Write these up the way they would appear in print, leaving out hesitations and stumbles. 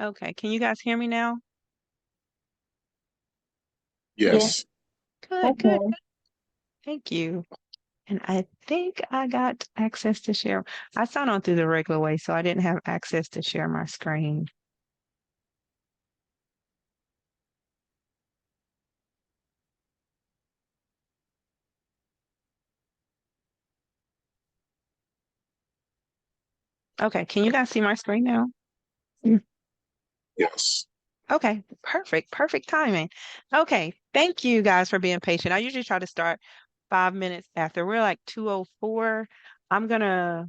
Okay, can you guys hear me now? Yes. Yes. Good, good. Okay. Thank you. And I think I got access to share. I signed on through the regular way, so I didn't have access to share my screen. Okay, can you guys see my screen now? Yes. Okay, perfect, perfect timing. Okay, thank you guys for being patient. I usually try to start 5 minutes after. We're like 2:04. I'm gonna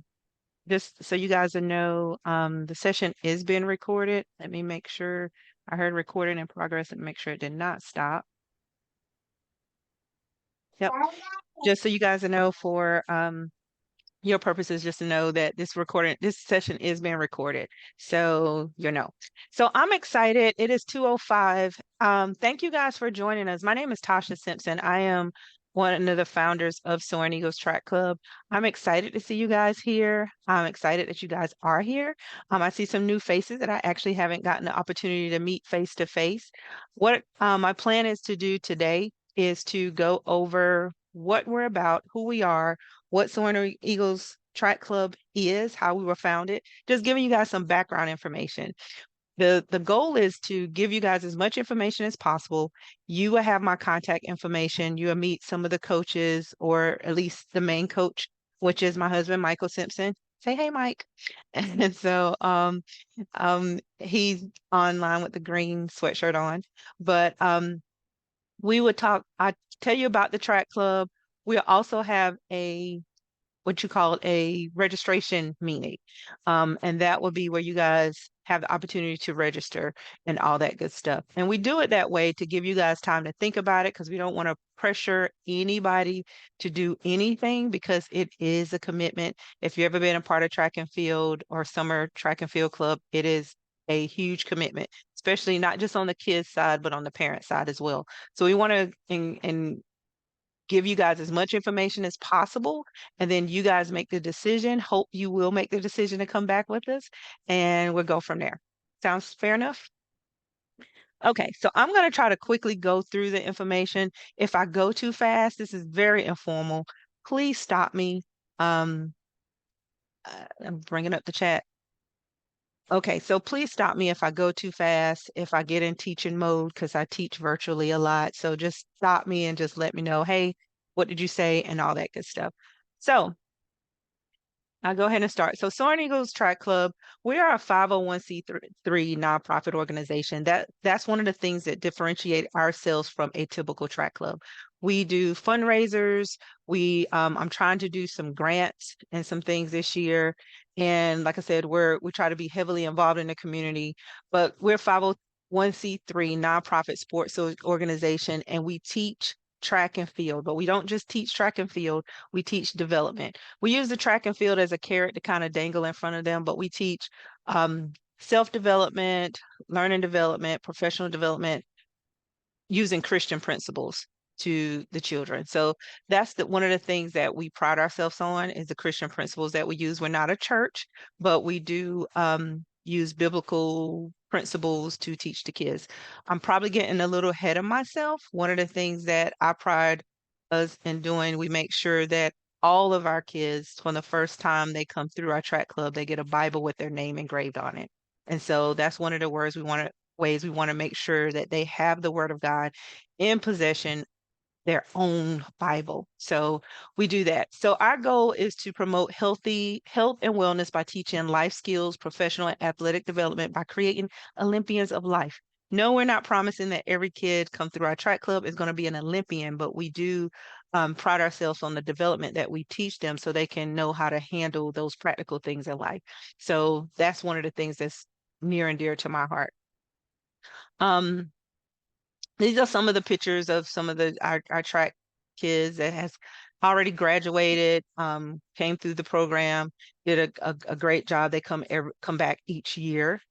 just so you guys know, the session is being recorded. Let me make sure I heard recording in progress and make sure it did not stop. Yep. Just so you guys know for your purposes, just to know that this session is being recorded. So you know. So I'm excited. It is 2:05. Thank you guys for joining us. My name is Tasha Simpson. I am one of the founders of Soaring Eagles Track Club. I'm excited to see you guys here. I'm excited that you guys are here. I see some new faces that I actually haven't gotten the opportunity to meet face to face. What my plan is to do today is to go over what we're about, who we are, what Soaring Eagles Track Club is, how we were founded, just giving you guys some background information. The goal is to give you guys as much information as possible. You will have my contact information. You will meet some of the coaches, or at least the main coach, which is my husband, Michael Simpson. Say hey, Mike. And so he's online with the green sweatshirt on. But we would talk, I tell you about the track club. We also have a what you call a registration meeting. And that will be where you guys have the opportunity to register and all that good stuff. And we do it that way to give you guys time to think about it because we don't want to pressure anybody to do anything because it is a commitment. If you've ever been a part of track and field or summer track and field club, it is a huge commitment, especially not just on the kids side, but on the parent side as well. So we want to give you guys as much information as possible, and then you guys make the decision. Hope you will make the decision to come back with us, and we'll go from there. Sounds fair enough? Okay, so I'm going to try to quickly go through the information. If I go too fast, this is very informal. Please stop me. Um, I'm bringing up the chat. Okay, so please stop me if I go too fast, if I get in teaching mode, because I teach virtually a lot. So just stop me and just let me know, hey, what did you say? And all that good stuff. So I'll go ahead and start. So Soaring Eagles Track Club, we are a 501c3 nonprofit organization. That's one of the things that differentiate ourselves from a typical track club. We do fundraisers. I'm trying to do some grants and some things this year. And like I said, we try to be heavily involved in the community, but we're 501c3 nonprofit sports organization, and we teach track and field, but we don't just teach track and field, we teach development. We use the track and field as a carrot to kind of dangle in front of them, but we teach self-development, learning development, professional development using Christian principles to the children. So that's one of the things that we pride ourselves on is the Christian principles that we use. We're not a church, but we do use biblical principles to teach the kids. I'm probably getting a little ahead of myself. One of the things that I pride us in doing, we make sure that all of our kids, from the first time they come through our track club, they get a Bible with their name engraved on it. And so that's one of the ways we want to make sure that they have the word of God in possession, their own Bible. So we do that. So our goal is to promote healthy health and wellness by teaching life skills, professional and athletic development by creating Olympians of life. No, we're not promising that every kid come through our track club is going to be an Olympian, but we do pride ourselves on the development that we teach them so they can know how to handle those practical things in life. So that's one of the things that's near and dear to my heart. Um, these are some of the pictures of some of our track kids that has already graduated, came through the program, did a great job. They come back each year.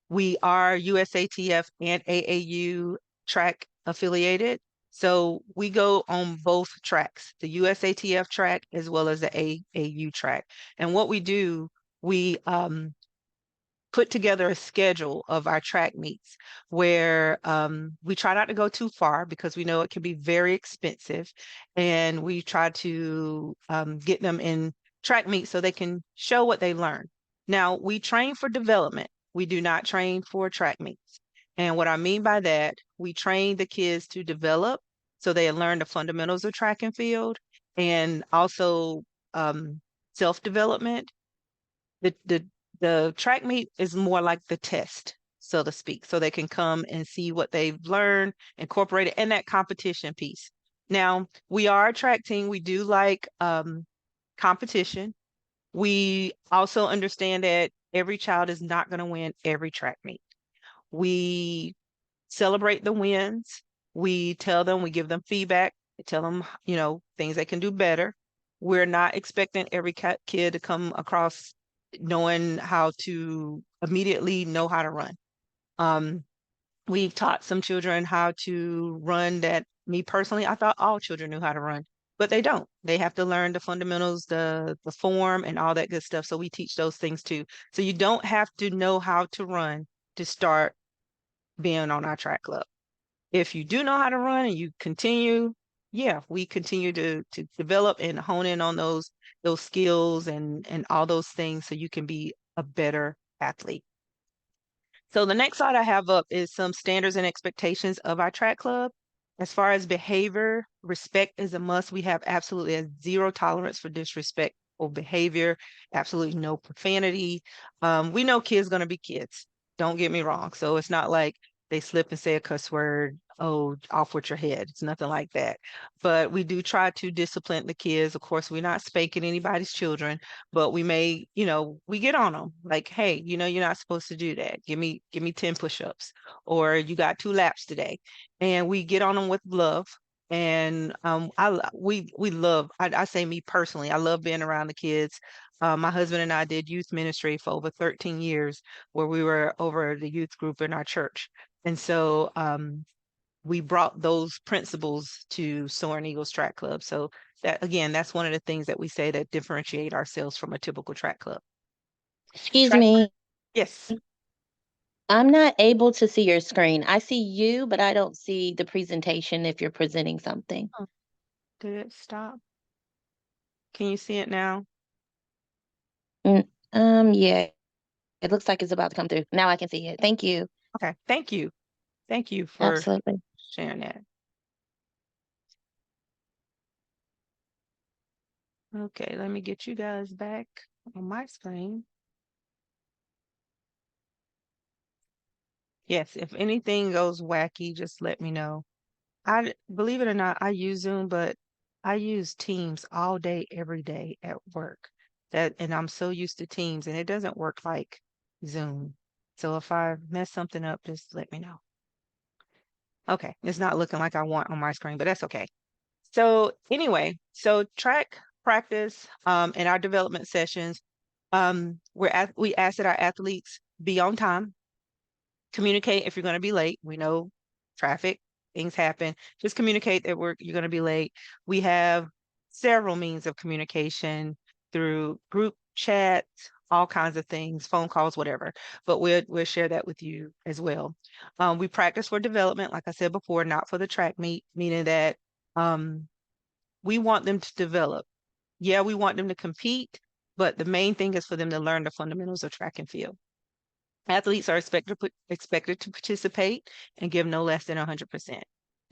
We are USATF and AAU track affiliated. So we go on both tracks, the USATF track as well as the AAU track. And what we do, we put together a schedule of our track meets where we try not to go too far because we know it can be very expensive. And we try to get them in track meets so they can show what they learn. Now, we train for development. We do not train for track meets. And what I mean by that, we train the kids to develop so they learn the fundamentals of track and field and also self-development. The track meet is more like the test, so to speak, so they can come and see what they've learned, incorporate it in that competition piece. Now, we are a track team. We do like competition. We also understand that every child is not going to win every track meet. We celebrate the wins. We tell them, we give them feedback, we tell them, things they can do better. We're not expecting every kid to come across knowing how to immediately know how to run. We've taught some children how to run that me personally, I thought all children knew how to run, but they don't. They have to learn the fundamentals, the form and all that good stuff. So we teach those things too. So you don't have to know how to run to start being on our track club. If you do know how to run and you continue, yeah, we continue to develop and hone in on those skills and all those things so you can be a better athlete. So the next slide I have up is some standards and expectations of our track club. As far as behavior, respect is a must. We have absolutely a zero tolerance for disrespectful behavior, absolutely no profanity. We know kids going to be kids. Don't get me wrong. So it's not like they slip and say a cuss word, oh, off with your head. It's nothing like that. But we do try to discipline the kids. Of course, we're not spanking anybody's children, but we may, we get on them like, hey, you're not supposed to do that. Give me 10 push-ups, or you got 2 laps today. And we get on them with love. And we love, I say me personally, I love being around the kids. My husband and I did youth ministry for over 13 years where we were over the youth group in our church. And so we brought those principles to Soaring Eagles Track Club. So that, again, that's one of the things that we say that differentiate ourselves from a typical track club. Excuse Track, me. yes. I'm not able to see your screen. I see you, but I don't see the presentation if you're presenting something. Oh, did it stop? Can you see it now? Mm, yeah, it looks like it's about to come through. Now I can see it. Thank you. Okay. Thank you. Thank you for Absolutely. sharing that. Okay, let me get you guys back on my screen. Yes, if anything goes wacky, just let me know. Believe it or not, I use Zoom, but I use Teams all day, every day at work. And I'm so used to Teams, and it doesn't work like Zoom. So if I mess something up, just let me know. Okay, it's not looking like I want on my screen, but that's okay. So anyway, so track practice in our development sessions, we ask that our athletes be on time, communicate if you're going to be late. We know traffic, things happen. Just communicate that you're going to be late. We have several means of communication through group chats, all kinds of things, phone calls, whatever. But we'll share that with you as well. We practice for development, like I said before, not for the track meet, meaning that um, we want them to develop. Yeah, we want them to compete, but the main thing is for them to learn the fundamentals of track and field. Athletes are expected to participate and give no less than 100%.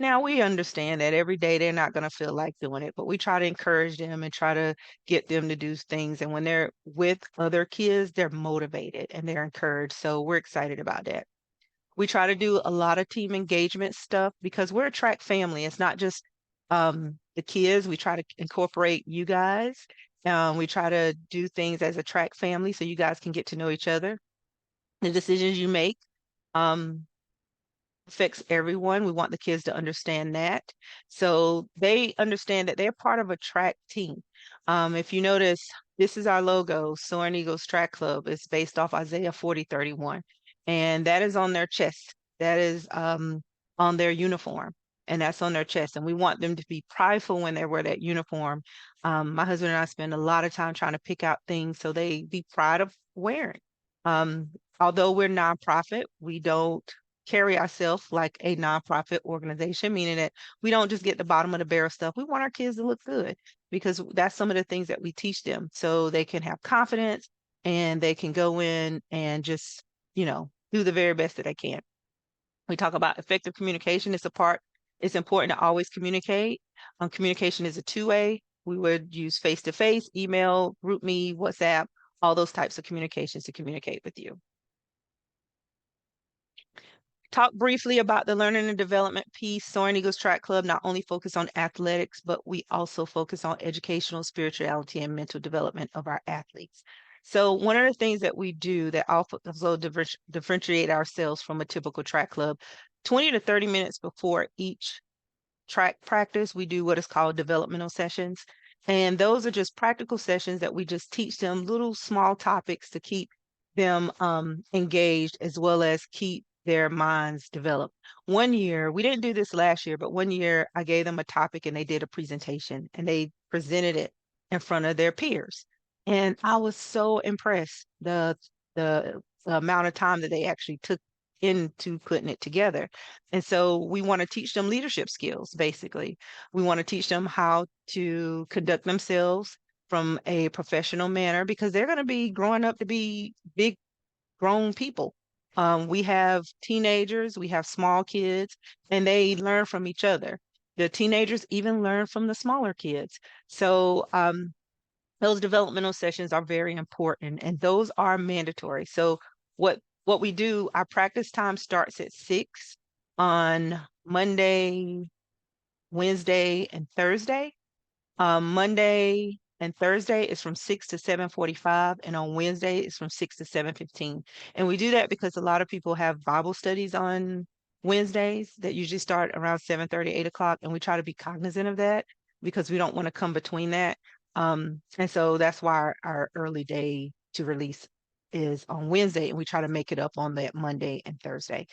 Now, we understand that every day they're not going to feel like doing it, but we try to encourage them and try to get them to do things. And when they're with other kids, they're motivated and they're encouraged. So we're excited about that. We try to do a lot of team engagement stuff because we're a track family. It's not just the kids. We try to incorporate you guys. We try to do things as a track family so you guys can get to know each other. The decisions you make um, affects everyone. We want the kids to understand that. So they understand that they're part of a track team. If you notice, this is our logo, Soaring Eagles Track Club. It's based off Isaiah 40:31. And that is on their chest. That is on their uniform. And that's on their chest. And we want them to be prideful when they wear that uniform. My husband and I spend a lot of time trying to pick out things so they be proud of wearing. Um, although we're nonprofit, we don't carry ourselves like a nonprofit organization, meaning that we don't just get the bottom of the barrel stuff. We want our kids to look good because that's some of the things that we teach them so they can have confidence and they can go in and just, do the very best that they can. We talk about effective communication. It's important to always communicate. Communication is a two-way. We would use face-to-face, email, group me, WhatsApp, all those types of communications to communicate with you. Talk briefly about the learning and development piece. Soaring Eagles Track Club not only focus on athletics, but we also focus on educational, spirituality, and mental development of our athletes. So one of the things that we do that also differentiate ourselves from a typical track club, 20 to 30 minutes before each track practice, we do what is called developmental sessions. And those are just practical sessions that we just teach them little small topics to keep them engaged as well as keep their minds developed. One year, we didn't do this last year, but one year I gave them a topic and they did a presentation and they presented it in front of their peers. And I was so impressed the amount of time that they actually took into putting it together. And so we want to teach them leadership skills, basically. We want to teach them how to conduct themselves from a professional manner because they're going to be growing up to be big grown people. We have teenagers, we have small kids, and they learn from each other. The teenagers even learn from the smaller kids. So those developmental sessions are very important and those are mandatory. So what we do, our practice time starts at 6 on Monday, Wednesday, and Thursday. Monday and Thursday is from 6 to 7:45, and on Wednesday it's from 6 to 7:15. And we do that because a lot of people have Bible studies on Wednesdays that usually start around 7:30, 8 o'clock, and we try to be cognizant of that because we don't want to come between that. And so that's why our early day to release is on Wednesday, and we try to make it up on that Monday and Thursday.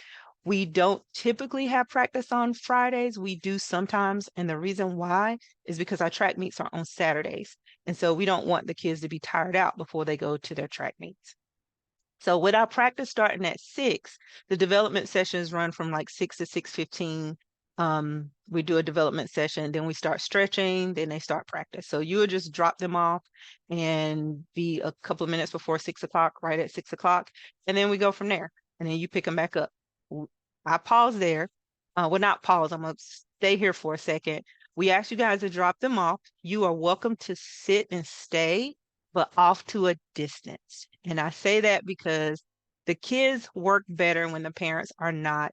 We don't typically have practice on Fridays. We do sometimes, and the reason why is because our track meets are on Saturdays. And so we don't want the kids to be tired out before they go to their track meets. So with our practice starting at 6, the development sessions run from like 6 to 6:15. We do a development session, then we start stretching, then they start practice. So you would just drop them off and be a couple of minutes before 6 o'clock, right at 6 o'clock, and then we go from there. And then you pick them back up. I pause there. Well, not pause. I'm gonna stay here for a second. We ask you guys to drop them off. You are welcome to sit and stay, but off to a distance. And I say that because the kids work better when the parents are not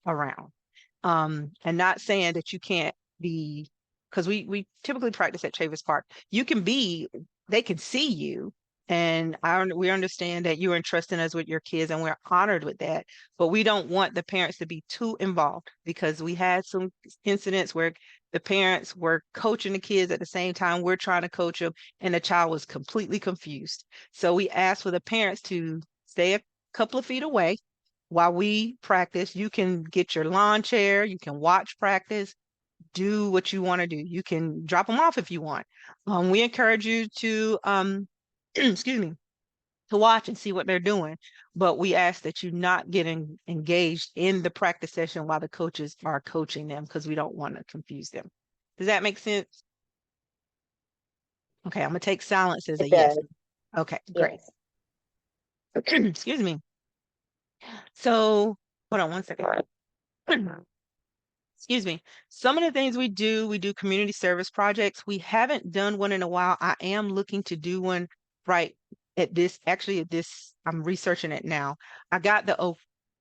around. And not saying that you can't be, because we typically practice at Chavis Park. You can be, they can see you, and we understand that you're entrusting us with your kids, and we're honored with that. But we don't want the parents to be too involved because we had some incidents where the parents were coaching the kids at the same time we're trying to coach them, and the child was completely confused. So we asked for the parents to stay a couple of feet away while we practice. You can get your lawn chair, you can watch practice, do what you want to do. You can drop them off if you want. We encourage you to, excuse me, to watch and see what they're doing. But we ask that you not get engaged in the practice session while the coaches are coaching them because we don't want to confuse them. Does that make sense? Okay, I'm going to take silence as a It yes. does. Okay, great. Yes. Excuse me. So hold on one second. Excuse me. Some of the things we do community service projects. We haven't done one in a while. I am looking to do one right at this, I'm researching it now. I got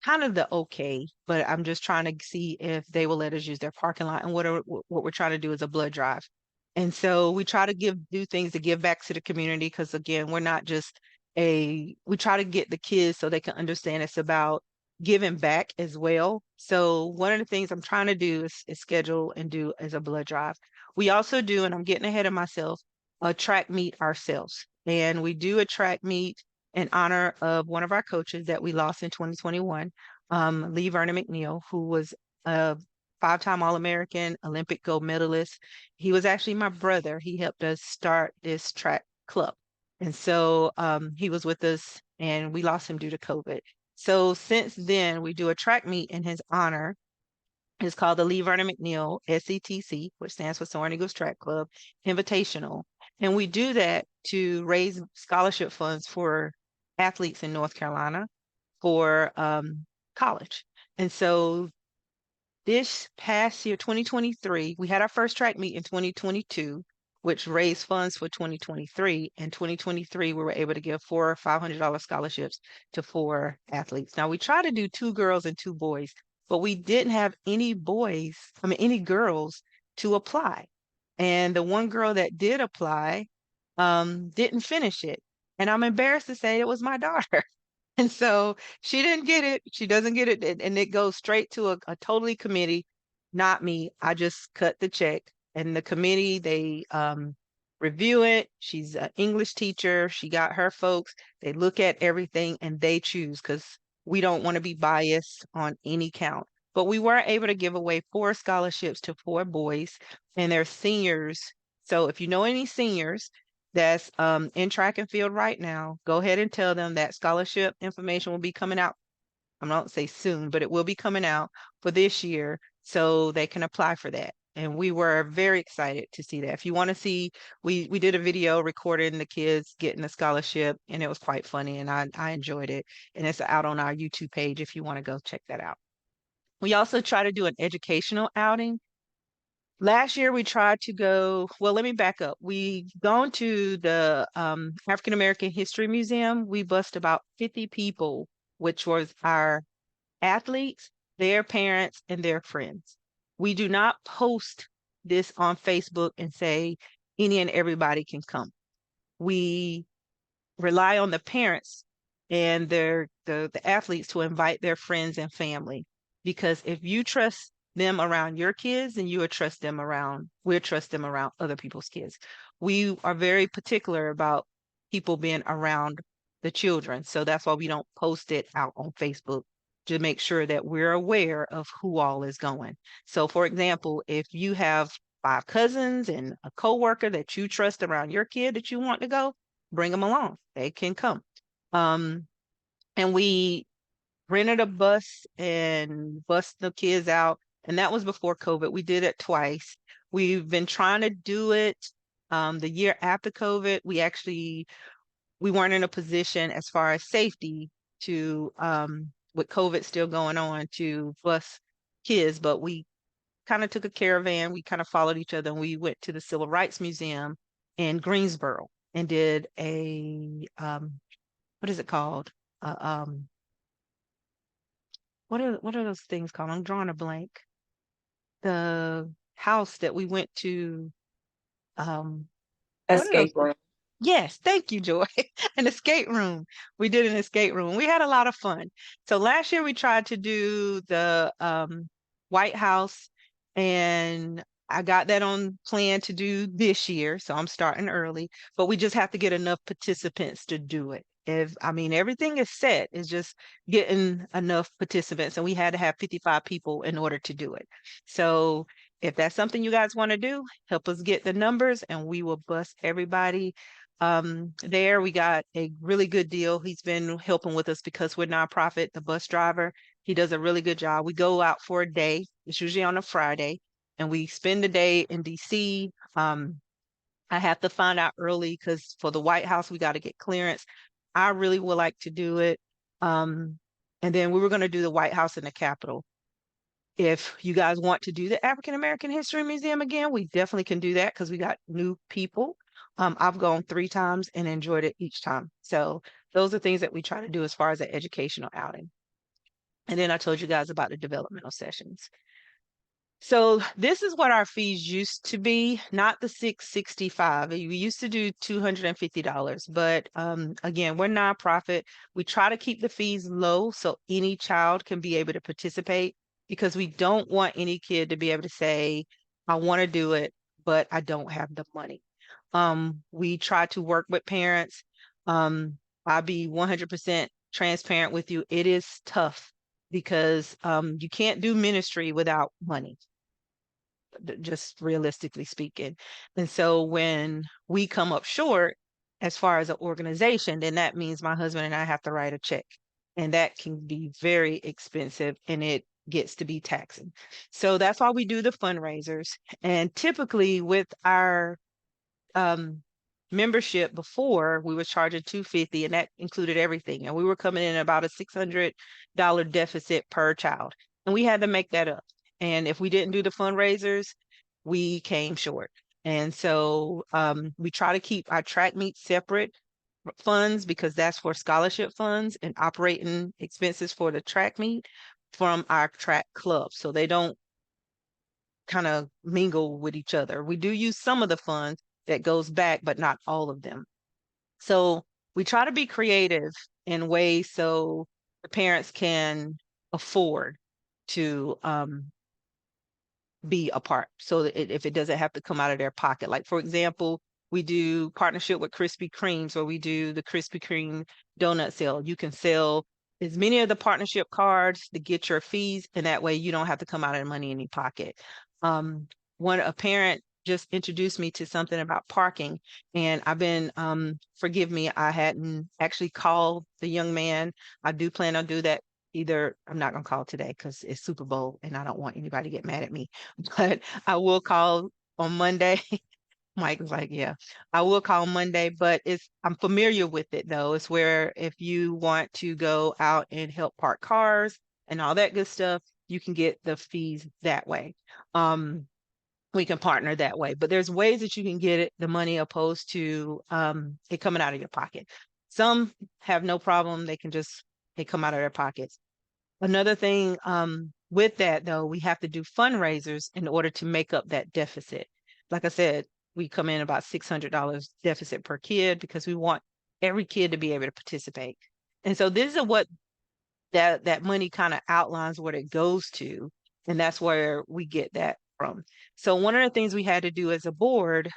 kind of the okay, but I'm just trying to see if they will let us use their parking lot. And what we're trying to do is a blood drive. And so we try to do things to give back to the community because again, we're not just we try to get the kids so they can understand it's about giving back as well. So one of the things I'm trying to do is schedule and do as a blood drive. We also do, and I'm getting ahead of myself, a track meet ourselves. And we do a track meet in honor of one of our coaches that we lost in 2021, Lee Vernon McNeil, who was a 5-time All-American, Olympic gold medalist. He was actually my brother. He helped us start this track club. And so he was with us and we lost him due to COVID. So since then, we do a track meet in his honor. It's called the Lee Vernon McNeil SETC, which stands for Soaring Eagles Track Club Invitational. And we do that to raise scholarship funds for athletes in North Carolina for college. And so this past year, 2023, we had our first track meet in 2022, which raised funds for 2023. In 2023, we were able to give four $500 scholarships to four athletes. Now, we try to do two girls and two boys, but we didn't have any boys, any girls to apply. And the one girl that did apply didn't finish it. And I'm embarrassed to say it was my daughter. And so she didn't get it. She doesn't get it. And it goes straight to a totally committee, not me. I just cut the check. And the committee, they review it. She's an English teacher. She got her folks. They look at everything and they choose because we don't want to be biased on any count. But we were able to give away four scholarships to four boys, and they're seniors. So if you know any seniors, that's in track and field right now, go ahead and tell them that scholarship information will be coming out. I'm not say soon, but it will be coming out for this year so they can apply for that. And we were very excited to see that. If you want to see, we did a video recording the kids getting the scholarship, and it was quite funny, and I enjoyed it. And it's out on our YouTube page if you want to go check that out. We also try to do an educational outing. Last year we tried to go, well, let me back up. We gone to the African American History Museum. We bussed about 50 people, which was our athletes, their parents, and their friends. We do not post this on Facebook and say any and everybody can come. We rely on the parents and the athletes to invite their friends and family, because if you trust them around your kids, and you would trust them around we'll trust them around other people's kids. We are very particular about people being around the children, so that's why we don't post it out on Facebook, to make sure that we're aware of who all is going. So for example, if you have five cousins and a coworker that you trust around your kid that you want to go, bring them along. They can come. Um, and we rented a bus and bussed the kids out. And that was before COVID. We did it twice. We've been trying to do it the year after COVID. We weren't in a position as far as safety to with COVID still going on to bus kids, but we kind of took a caravan. We kind of followed each other, and we went to the Civil Rights Museum in Greensboro and did a what is it called? Uh, um, what are those things called? I'm drawing a blank. The house that we went to. Um, what are those Escape things? room. Yes, thank you, Joy. An escape room. We did an escape room. We had a lot of fun. So last year we tried to do the White House, and I got that on plan to do this year. So I'm starting early, but we just have to get enough participants to do it. If I mean everything is set, it's just getting enough participants, and we had to have 55 people in order to do it. So if that's something you guys want to do, help us get the numbers, and we will bus everybody there. We got a really good deal. He's been helping with us because we're nonprofit. The bus driver, he does a really good job. We go out for a day. It's usually on a Friday, and we spend the day in DC. I have to find out early because for the White House, we got to get clearance. I really would like to do it. Um, and then we were going to do the White House in the Capitol. If you guys want to do the African American History Museum again, we definitely can do that because we got new people. I've gone 3 times and enjoyed it each time. So those are things that we try to do as far as the educational outing. And then I told you guys about the developmental sessions. So this is what our fees used to be, not the 665. We used to do $250, but again, we're nonprofit. We try to keep the fees low so any child can be able to participate, because we don't want any kid to be able to say, I want to do it, but I don't have the money. We try to work with parents. I'll be 100% transparent with you. It is tough because you can't do ministry without money, just realistically speaking. And so when we come up short, as far as an organization, then that means my husband and I have to write a check. And that can be very expensive and it gets to be taxing. So that's why we do the fundraisers. And typically with our um membership before, we were charging 250 and that included everything. And we were coming in about a $600 deficit per child. And we had to make that up. And if we didn't do the fundraisers, we came short. And so we try to keep our track meets separate funds because that's for scholarship funds and operating expenses for the track meet from our track club. So they don't kind of mingle with each other. We do use some of the funds that goes back, but not all of them. So we try to be creative in ways so the parents can afford to be a part so that if it doesn't have to come out of their pocket. Like, for example, we do partnership with Krispy Kremes where we do the Krispy Kreme donut sale. You can sell as many of the partnership cards to get your fees, and that way you don't have to come out of money in your pocket. Um, a parent just introduced me to something about parking, and I've been, forgive me, I hadn't actually called the young man. I do plan on do that. Either I'm not gonna call today because it's Super Bowl and I don't want anybody to get mad at me. But I will call on Monday. Mike was like, yeah, I will call Monday, but I'm familiar with it though. It's where if you want to go out and help park cars and all that good stuff, you can get the fees that way. We can partner that way, but there's ways that you can get the money opposed to it coming out of your pocket. Some have no problem. They come out of their pockets. Another thing with that, though, we have to do fundraisers in order to make up that deficit. Like I said, we come in about $600 deficit per kid because we want every kid to be able to participate. And so this is what that money kind of outlines what it goes to, and that's where we get that from. So one of the things we had to do as a board,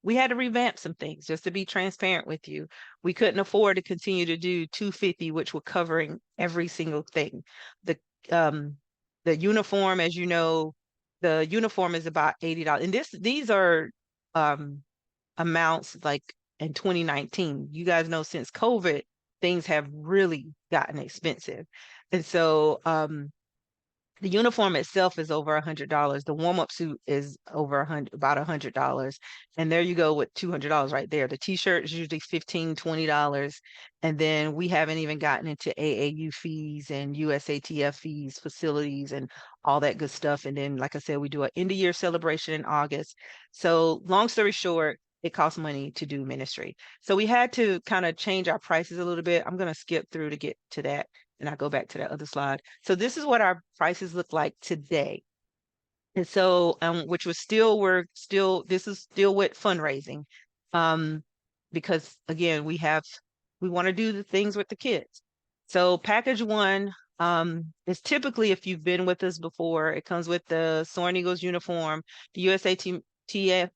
we had to revamp some things just to be transparent with you. We couldn't afford to continue to do 250, which were covering every single thing. The um the uniform, as you know, the uniform is about $80. And these are um amounts like in 2019. You guys know since COVID, things have really gotten expensive. And so the uniform itself is over $100. The warm-up suit is over about $100. And there you go with $200 right there. The t-shirt is usually $15, $20. And then we haven't even gotten into AAU fees and USATF fees, facilities, and all that good stuff. And then, like I said, we do an end of year celebration in August. So long story short, it costs money to do ministry. So we had to kind of change our prices a little bit. I'm going to skip through to get to that and I'll go back to that other slide. So this is what our prices look like today. And so, which was still, this is still with fundraising. Um, because again, we want to do the things with the kids. So package one, is typically, if you've been with us before, it comes with the Soaring Eagles uniform, the USATF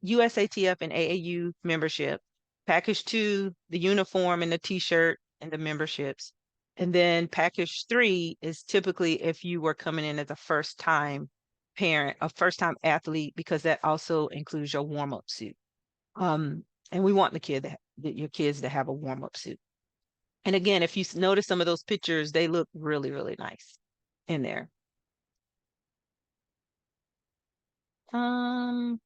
and AAU membership. Package two, the uniform and the t-shirt and the memberships. And then package three is typically if you were coming in as a first time parent, a first time athlete, because that also includes your warm up suit. And we want your kids to have a warm up suit. And again, if you notice some of those pictures, they look really, really nice in there. Um,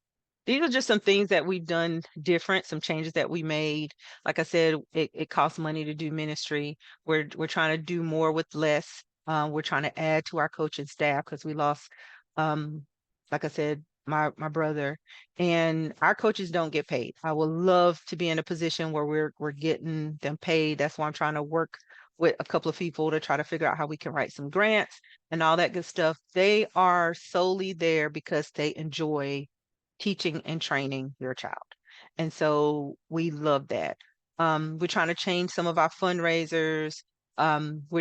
These are just some things that we've done different, some changes that we made. Like I said, it costs money to do ministry. We're trying to do more with less. We're trying to add to our coaching staff because we lost, um, like I said, my brother, and our coaches don't get paid. I would love to be in a position where we're getting them paid. That's why I'm trying to work with a couple of people to try to figure out how we can write some grants and all that good stuff. They are solely there because they enjoy teaching and training your child. And so we love that. We're trying to change some of our fundraisers. We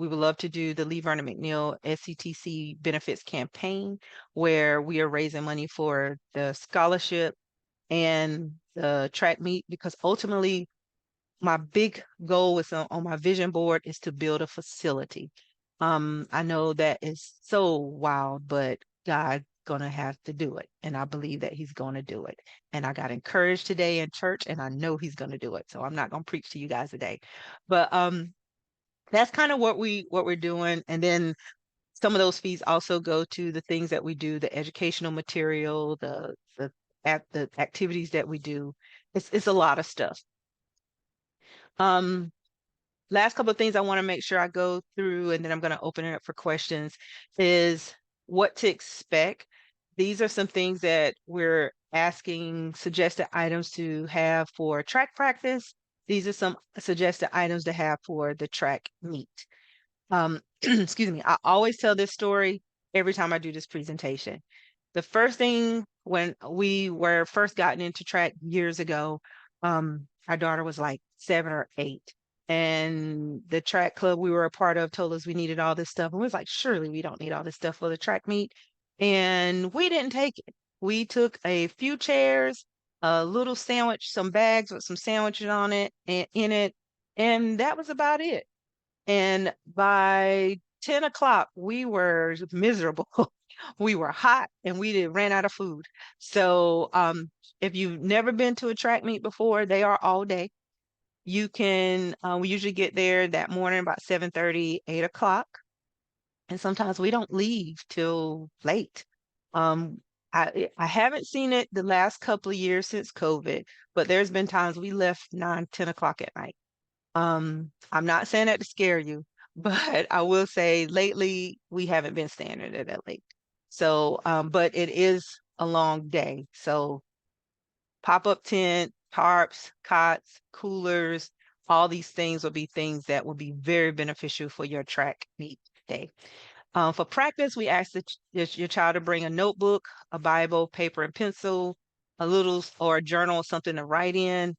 would love to do the Lee Vernon McNeil SETC benefits campaign where we are raising money for the scholarship and the track meet because ultimately my big goal is on my vision board is to build a facility. I know that is so wild, but God going to have to do it. And I believe that he's going to do it. And I got encouraged today in church, and I know he's going to do it. So I'm not going to preach to you guys today. But that's kind of what we're doing. And then some of those fees also go to the things that we do, the educational material, the activities that we do. It's a lot of stuff. Um, Last couple of things I want to make sure I go through, and then I'm going to open it up for questions, is what to expect. These are some things that we're asking suggested items to have for track practice. These are some suggested items to have for the track meet. Excuse me, I always tell this story every time I do this presentation. The first thing when we were first gotten into track years ago, our daughter was like 7 or 8. And the track club we were a part of told us we needed all this stuff. And we was like, surely we don't need all this stuff for the track meet. And we didn't take it. We took a few chairs, a little sandwich, some bags with some sandwiches on it and in it, and that was about it. And by 10 o'clock, we were miserable. We were hot and ran out of food. So if you've never been to a track meet before, they are all day. You can, we usually get there that morning about 7:30, 8 o'clock. And sometimes we don't leave till late. Um, I haven't seen it the last couple of years since COVID, but there's been times we left 9, 10 o'clock at night. I'm not saying that to scare you, but I will say lately we haven't been staying there that late. So, but it is a long day. So pop-up tent, tarps, cots, coolers, all these things will be things that will be very beneficial for your track meet day. For practice, we ask that your child to bring a notebook, a Bible, paper and pencil, a little or a journal, something to write in.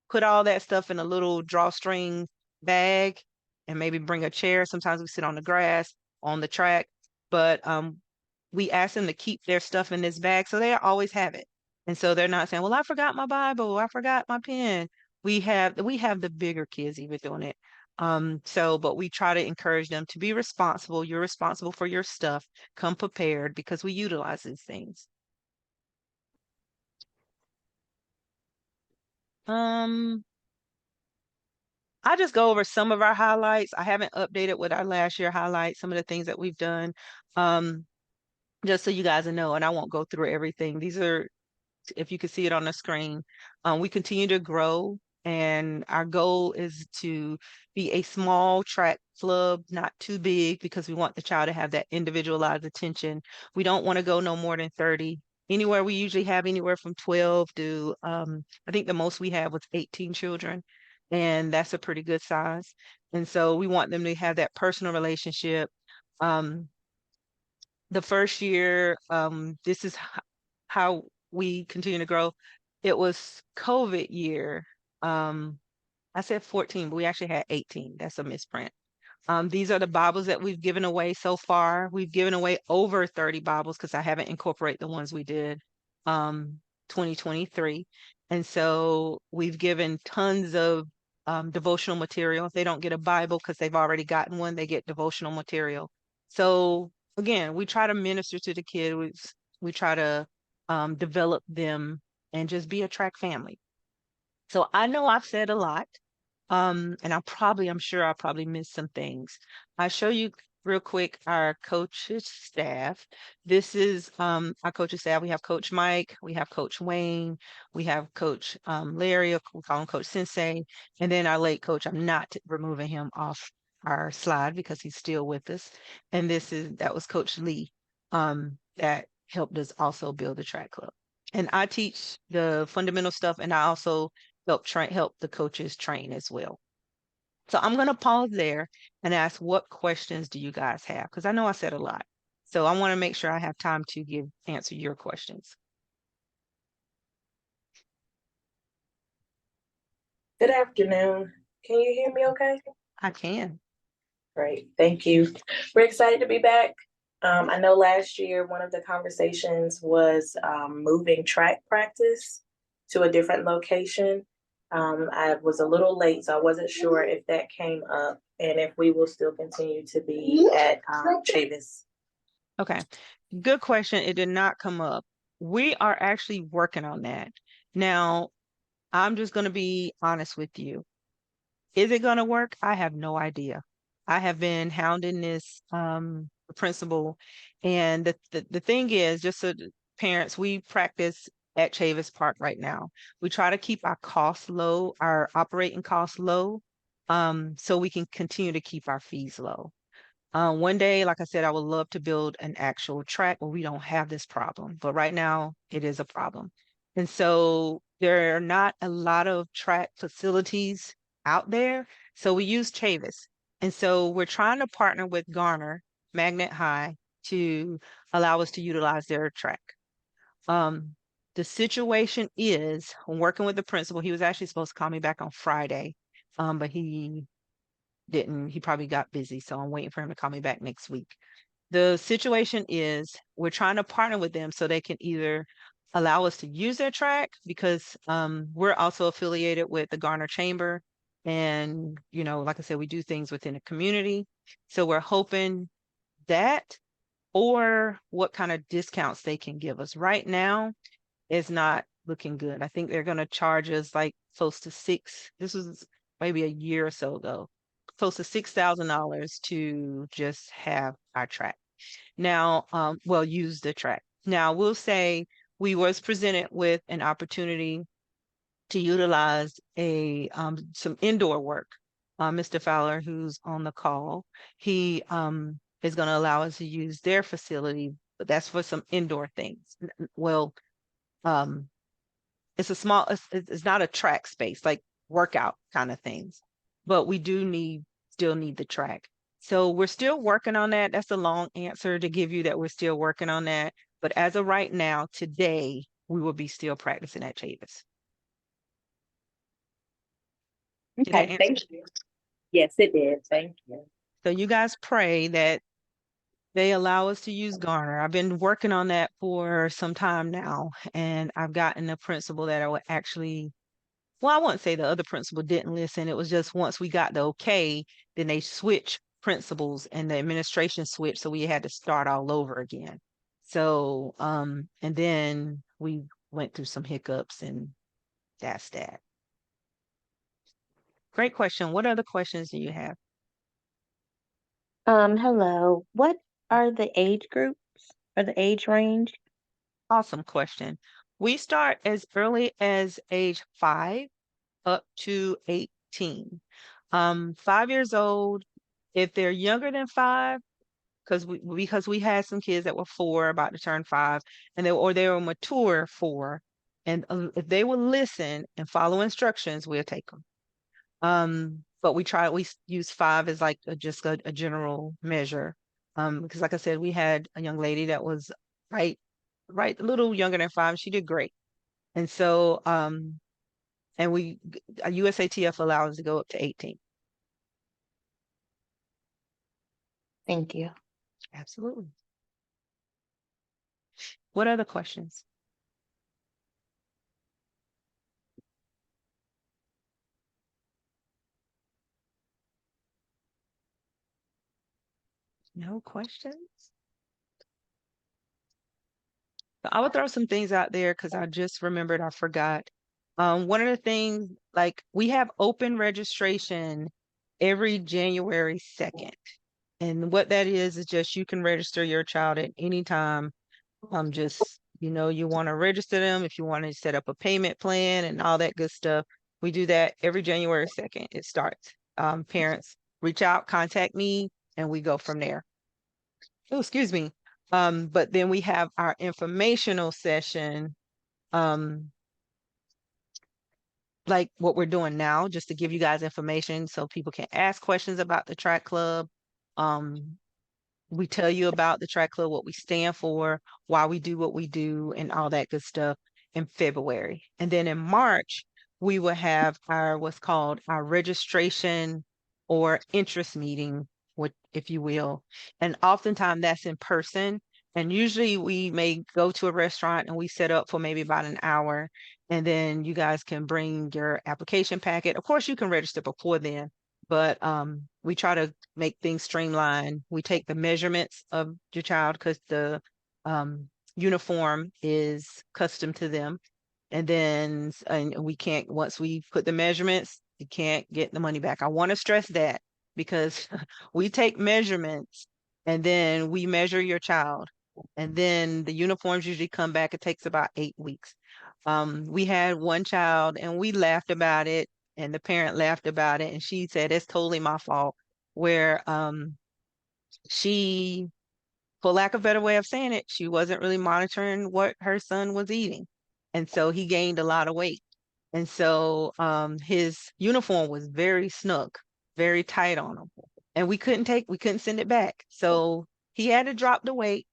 Put all that stuff in a little drawstring bag and maybe bring a chair. Sometimes we sit on the grass on the track, but we ask them to keep their stuff in this bag so they always have it. And so they're not saying, well, I forgot my Bible, I forgot my pen. We have the bigger kids even doing it. But we try to encourage them to be responsible. You're responsible for your stuff. Come prepared because we utilize these things. Um, I'll just go over some of our highlights. I haven't updated with our last year highlights, some of the things that we've done, um, just so you guys know, and I won't go through everything. These are, if you can see it on the screen, we continue to grow, and our goal is to be a small track club, not too big, because we want the child to have that individualized attention. We don't want to go no more than 30. Anywhere we usually have anywhere from 12 to, I think the most we have was 18 children, and that's a pretty good size. And so we want them to have that personal relationship. Um, the first year, this is how we continue to grow. It was COVID year. I said 14, but we actually had 18. That's a misprint. These are the Bibles that we've given away so far. We've given away over 30 Bibles because I haven't incorporated the ones we did 2023. And so we've given tons of devotional material. If they don't get a Bible because they've already gotten one, they get devotional material. So again, we try to minister to the kids. We try to develop them and just be a track family. So I know I've said a lot. And I'm sure I probably missed some things. I'll show you real quick our coaches staff. This is our coaches staff. We have Coach Mike, we have Coach Wayne, we have Coach Larry, we call him Coach Sensei, and then our late coach. I'm not removing him off our slide because he's still with us. And that was Coach Lee, that helped us also build the track club. And I teach the fundamental stuff, and I also help the coaches train as well. So I'm going to pause there and ask, what questions do you guys have? Because I know I said a lot. So I want to make sure I have time to answer your questions. Good afternoon. Can you hear me okay? I can. Great, thank you. We're excited to be back. I know last year one of the conversations was moving track practice to a different location. I was a little late, so I wasn't sure if that came up and if we will still continue to be at Chavis. Okay. Good question. It did not come up. We are actually working on that. Now, I'm just going to be honest with you. Is it going to work? I have no idea. I have been hounding this principal, and the thing is, just so parents, we practice at Chavis Park right now. We try to keep our costs low, our operating costs low, so we can continue to keep our fees low. One day, like I said, I would love to build an actual track where we don't have this problem, but right now it is a problem. And so there are not a lot of track facilities out there. So we use Chavis. And so we're trying to partner with Garner, Magnet High, to allow us to utilize their track. Um, the situation is, I'm working with the principal. He was actually supposed to call me back on Friday, but he didn't. He probably got busy, so I'm waiting for him to call me back next week. The situation is we're trying to partner with them so they can either allow us to use their track because we're also affiliated with the Garner Chamber. And, you know, like I said, we do things within the community. So we're hoping that or what kind of discounts they can give us. Right now, it's not looking good. I think they're going to charge us like close to this was maybe a year or so ago, close to $6,000 to just have our track. Now, well, use the track. Now, we'll say we was presented with an opportunity to utilize some indoor work. Mr. Fowler, who's on the call, he is going to allow us to use their facility, but that's for some indoor things. Well, um, it's a small, it's not a track space, like workout kind of things, but we do still need the track. So we're still working on that. That's a long answer to give you that we're still working on that. But as of right now, today, we will be still practicing at Chavis. Did that Okay, answer? thank you. Yes, it did. Thank you. So you guys pray that they allow us to use Garner. I've been working on that for some time now, and I've gotten a principal that I would actually, well, I wouldn't say the other principal didn't listen. It was just once we got the okay, then they switched principals and the administration switched, so we had to start all over again. So, and then we went through some hiccups, and that's that. Great question. What other questions do you have? Hello. What are the age groups or the age range? Awesome question. We start as early as age 5 up to 18. 5 years old, if they're younger than 5, because we had some kids that were 4 about to turn 5, and they were mature 4, and if they will listen and follow instructions, we'll take them. But we use 5 as like just a general measure. Because like I said, we had a young lady that was right, a little younger than 5. She did great. And so, and USATF allows us to go up to 18. Thank you. Absolutely. What other questions? No questions? So I would throw some things out there because I just remembered I forgot. One of the things, like we have open registration every January 2nd. And what that is just you can register your child at any time. Just, you want to register them if you want to set up a payment plan and all that good stuff. We do that every January 2nd. It starts. Parents reach out, contact me, and we go from there. Oh, excuse me. But then we have our informational session, um, like what we're doing now, just to give you guys information so people can ask questions about the track club. Um, we tell you about the track club, what we stand for, why we do what we do, and all that good stuff in February. And then in March, we will have what's called our registration or interest meeting, if you will. And oftentimes that's in person. And usually we may go to a restaurant and we set up for maybe about an hour. And then you guys can bring your application packet. Of course, you can register before then, but we try to make things streamlined. We take the measurements of your child because the uniform is custom to them. And then and we can't, once we put the measurements, you can't get the money back. I want to stress that because we take measurements and then we measure your child. And then the uniforms usually come back. It takes about 8 weeks. We had one child and we laughed about it, and the parent laughed about it, and she said it's totally my fault. Where she, for lack of a better way of saying it, she wasn't really monitoring what her son was eating. And so he gained a lot of weight. And so his uniform was very snug, very tight on him. And we couldn't send it back. So he had to drop the weight.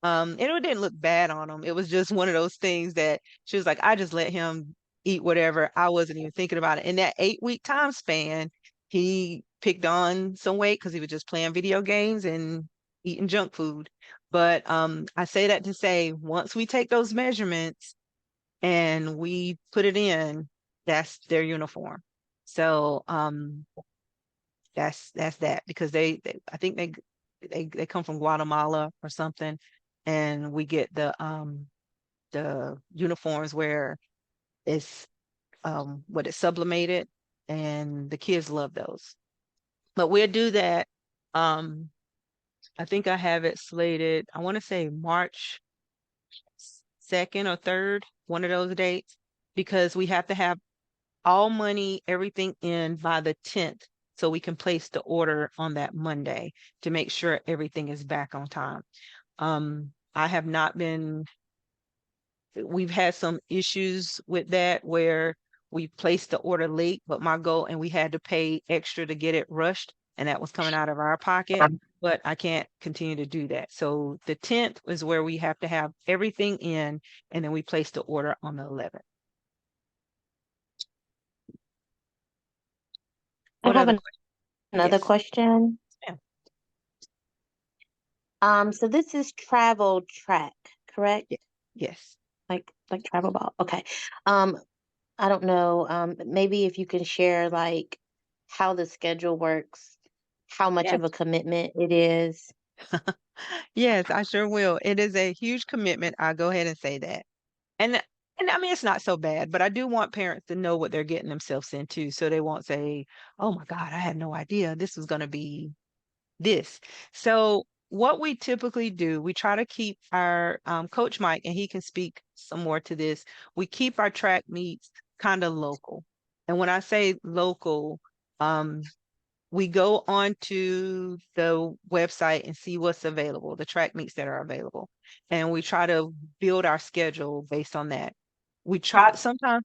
And it didn't look bad on him. It was just one of those things that she was like, I just let him eat whatever. I wasn't even thinking about it. In that 8 week time span, he picked on some weight because he was just playing video games and eating junk food. But I say that to say, once we take those measurements and we put it in, that's their uniform. So that's that, because they I think they come from Guatemala or something, and we get the uniforms where it's what it's sublimated, and the kids love those. But we'll do that. I think I have it slated, I want to say March 2nd or 3rd, one of those dates, because we have to have all money, everything in by the 10th, so we can place the order on that Monday to make sure everything is back on time. I have not been, we've had some issues with that where we placed the order late, but my goal, and we had to pay extra to get it rushed, and that was coming out of our pocket. But I can't continue to do that. So the 10th is where we have to have everything in, and then we place the order on the 11th. I What have other another Yes. question. So this is travel track, correct? Yes. Like travel ball. Okay. I don't know. Maybe if you can share like how the schedule works, how much Yes. of a commitment it is. Yes, I sure will. It is a huge commitment. I'll go ahead and say that. And and I mean, it's not so bad, but I do want parents to know what they're getting themselves into, so they won't say, "Oh my God, I had no idea this was going to be this." So what we typically do, we try to keep our Coach Mike, and he can speak some more to this. We keep our track meets kind of local. And when I say local, um, we go onto the website and see what's available, the track meets that are available. And we try to build our schedule based on that. We try sometimes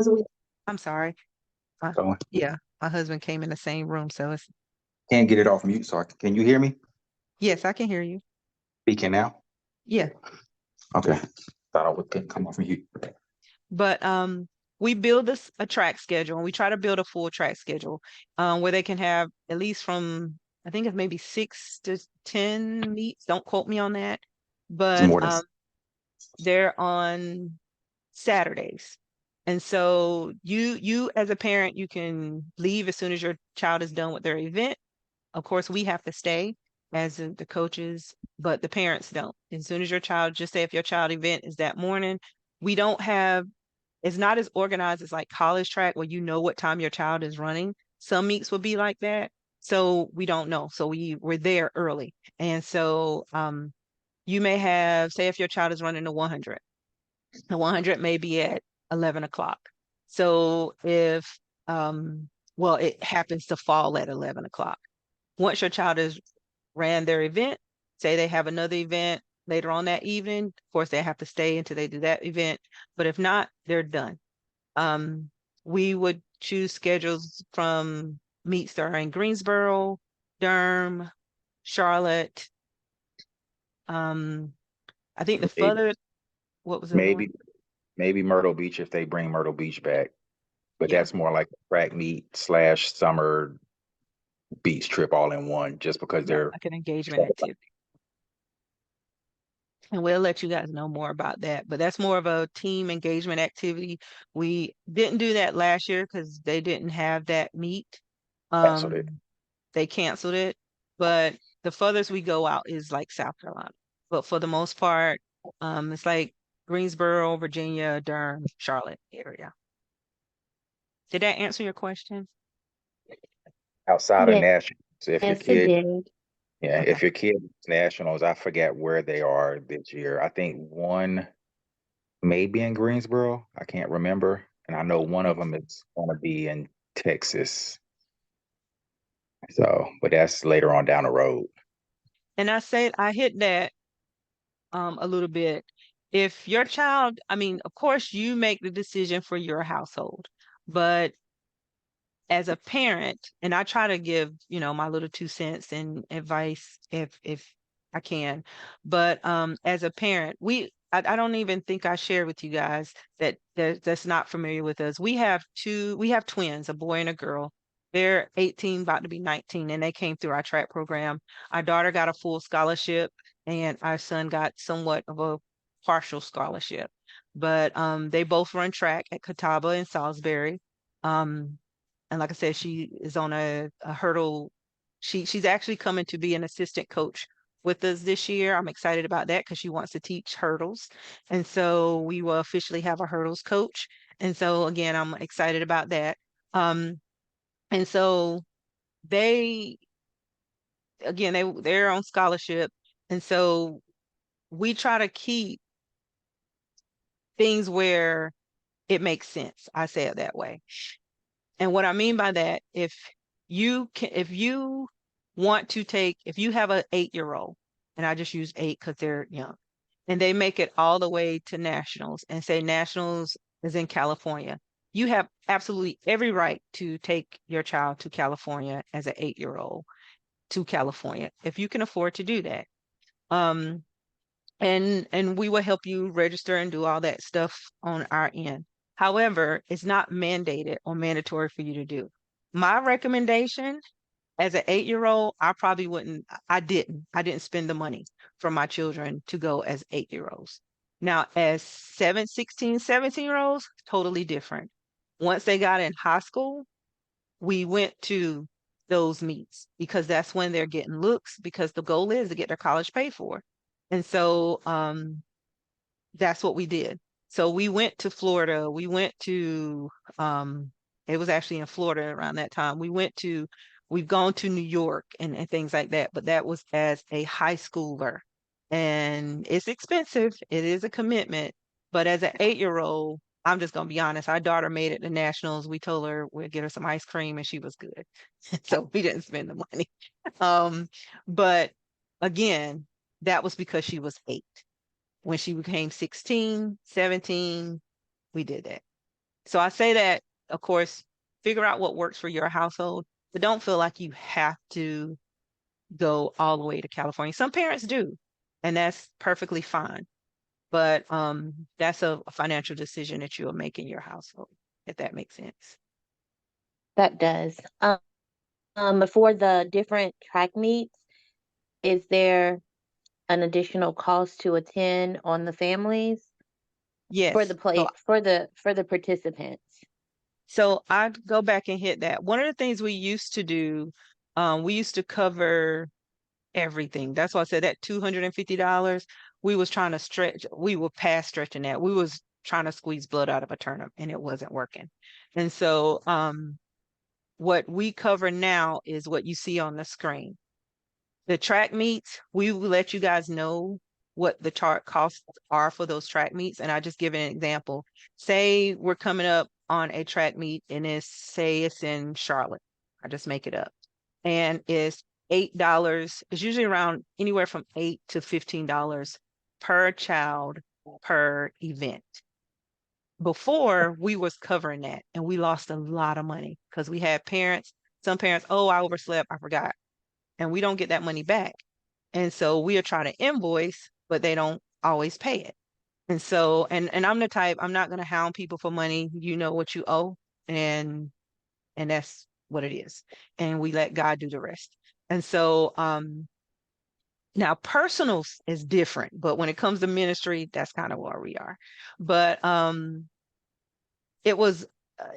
we, I'm sorry. Going. Yeah, my husband came in the same room, so it's, Can't get it off mute, so can you hear me? yes, I can hear you. Speaking now? Yeah. Okay. Thought I would come off mute. But we build a track schedule, and we try to build a full track schedule where they can have at least from, I think it's maybe 6 to 10 meets. Don't quote me on that, It's but more than they're on Saturdays. And so you as a parent, you can leave as soon as your child is done with their event. Of course, we have to stay as the coaches, but the parents don't. As soon as your child, just say if your child event is that morning, we don't have, it's not as organized as like college track where you know what time your child is running. Some meets will be like that. So we don't know. So we're there early. And so you may have, say if your child is running the 100 may be at 11 o'clock. So if, well, it happens to fall at 11 o'clock. Once your child has ran their event, say they have another event later on that evening, of course, they have to stay until they do that event. But if not, they're done. We would choose schedules from meets that are in Greensboro, Durham, Charlotte. I think the maybe, further, what was the other one? maybe Myrtle Beach if they bring Myrtle Beach back. But Yeah, that's more like a track meet / summer beach trip all in one, just because yeah, they're like an engagement activity. And we'll let you guys know more about that. But that's more of a team engagement activity. We didn't do that last year because they didn't have that meet. canceled it. They canceled it. But the furthest we go out is like South Carolina. but for the most part, it's like Greensboro, Virginia, Durham, Charlotte area. Did that answer your question? Outside of Yes, nationals, if your yes, it kid, did. yeah, Okay. if your kid is nationals, I forget where they are this year. I think one may be in Greensboro. I can't remember. And I know one of them is going to be in Texas. So, but that's later on down the road. And I hit that a little bit. If your child, I mean, of course you make the decision for your household, but as a parent, and I try to give, my little 2 cents and advice if I can. But as a parent, I don't even think I shared with you guys that's not familiar with us. We have twins, a boy and a girl. They're 18, about to be 19, and they came through our track program. Our daughter got a full scholarship, and our son got somewhat of a partial scholarship. But they both run track at Catawba and Salisbury. Um, and like I said, she is on a hurdle. She's actually coming to be an assistant coach with us this year. I'm excited about that because she wants to teach hurdles. And so we will officially have a hurdles coach. And so again, I'm excited about that. Um, and so they again they're on scholarship. And so we try to keep things where it makes sense. I say it that way. And what I mean by that, if you want to take, if you have an 8-year-old, and I just use 8 because they're young, and they make it all the way to nationals and say nationals is in California, you have absolutely every right to take your child to California as an 8-year-old to California if you can afford to do that. Um, and we will help you register and do all that stuff on our end. However, it's not mandated or mandatory for you to do. My recommendation as an 8-year-old, I probably wouldn't, I didn't spend the money for my children to go as 8-year-olds. Now, as 16, 17-year-olds, totally different. Once they got in high school, we went to those meets because that's when they're getting looks because the goal is to get their college paid for. And so that's what we did. So we went to Florida. We went to it was actually in Florida around that time. We've gone to New York and things like that, but that was as a high schooler. And it's expensive. It is a commitment. But as an 8-year-old, I'm just gonna be honest, our daughter made it to nationals. We told her we'd get her some ice cream and she was good. So we didn't spend the money. But again, that was because she was 8. When she became 16, 17, we did that. So I say that, of course, figure out what works for your household, but don't feel like you have to go all the way to California. Some parents do, and that's perfectly fine. But that's a financial decision that you'll make in your household, if that makes sense. That does. For the different track meets, is there an additional cost to attend on the families for the Yes. So play for the participants? so I'd go back and hit that. One of the things we used to do, we used to cover everything. That's why I said that $250, we was trying to stretch, we were past stretching that. We was trying to squeeze blood out of a turnip and it wasn't working. And so what we cover now is what you see on the screen. The track meets, we will let you guys know what the chart costs are for those track meets. And I just give an example. Say we're coming up on a track meet and it's in Charlotte. I just make it up. And it's $8. It's usually around anywhere from $8 to $15 per child per event. Before we was covering that and we lost a lot of money because we had parents, some parents, oh, I overslept, I forgot. And we don't get that money back. And so we are trying to invoice, but they don't always pay it. And so, and I'm the type, I'm not gonna hound people for money. You know what you owe, and and that's what it is. And we let God do the rest. And so now personals is different, but when it comes to ministry, that's kind of where we are. But it was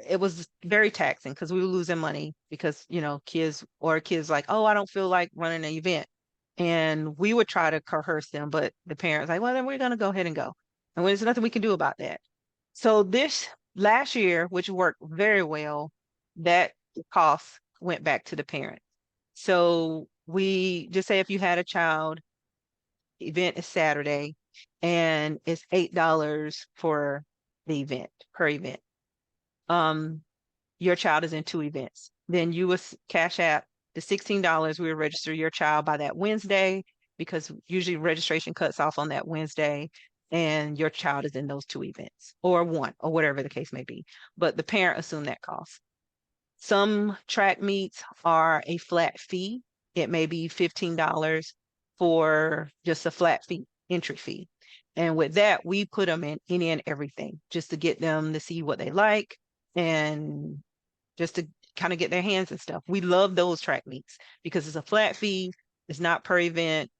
it was very taxing because we were losing money because kids like, oh, I don't feel like running an event. And we would try to coerce them, but the parents like, well, then we're going to go ahead and go. And there's nothing we can do about that. So this last year, which worked very well, that cost went back to the parent. So we just say if you had a child, event is Saturday, and it's $8 for the event per event. Your child is in 2 events. Then you would cash app the $16. We will register your child by that Wednesday because usually registration cuts off on that Wednesday, and your child is in those 2 events or one or whatever the case may be. But the parent assumed that cost. Some track meets are a flat fee. It may be $15 for just a flat fee, entry fee. And with that, we put them in any and everything just to get them to see what they like and just to kind of get their hands and stuff. We love those track meets because it's a flat fee. It's not per event.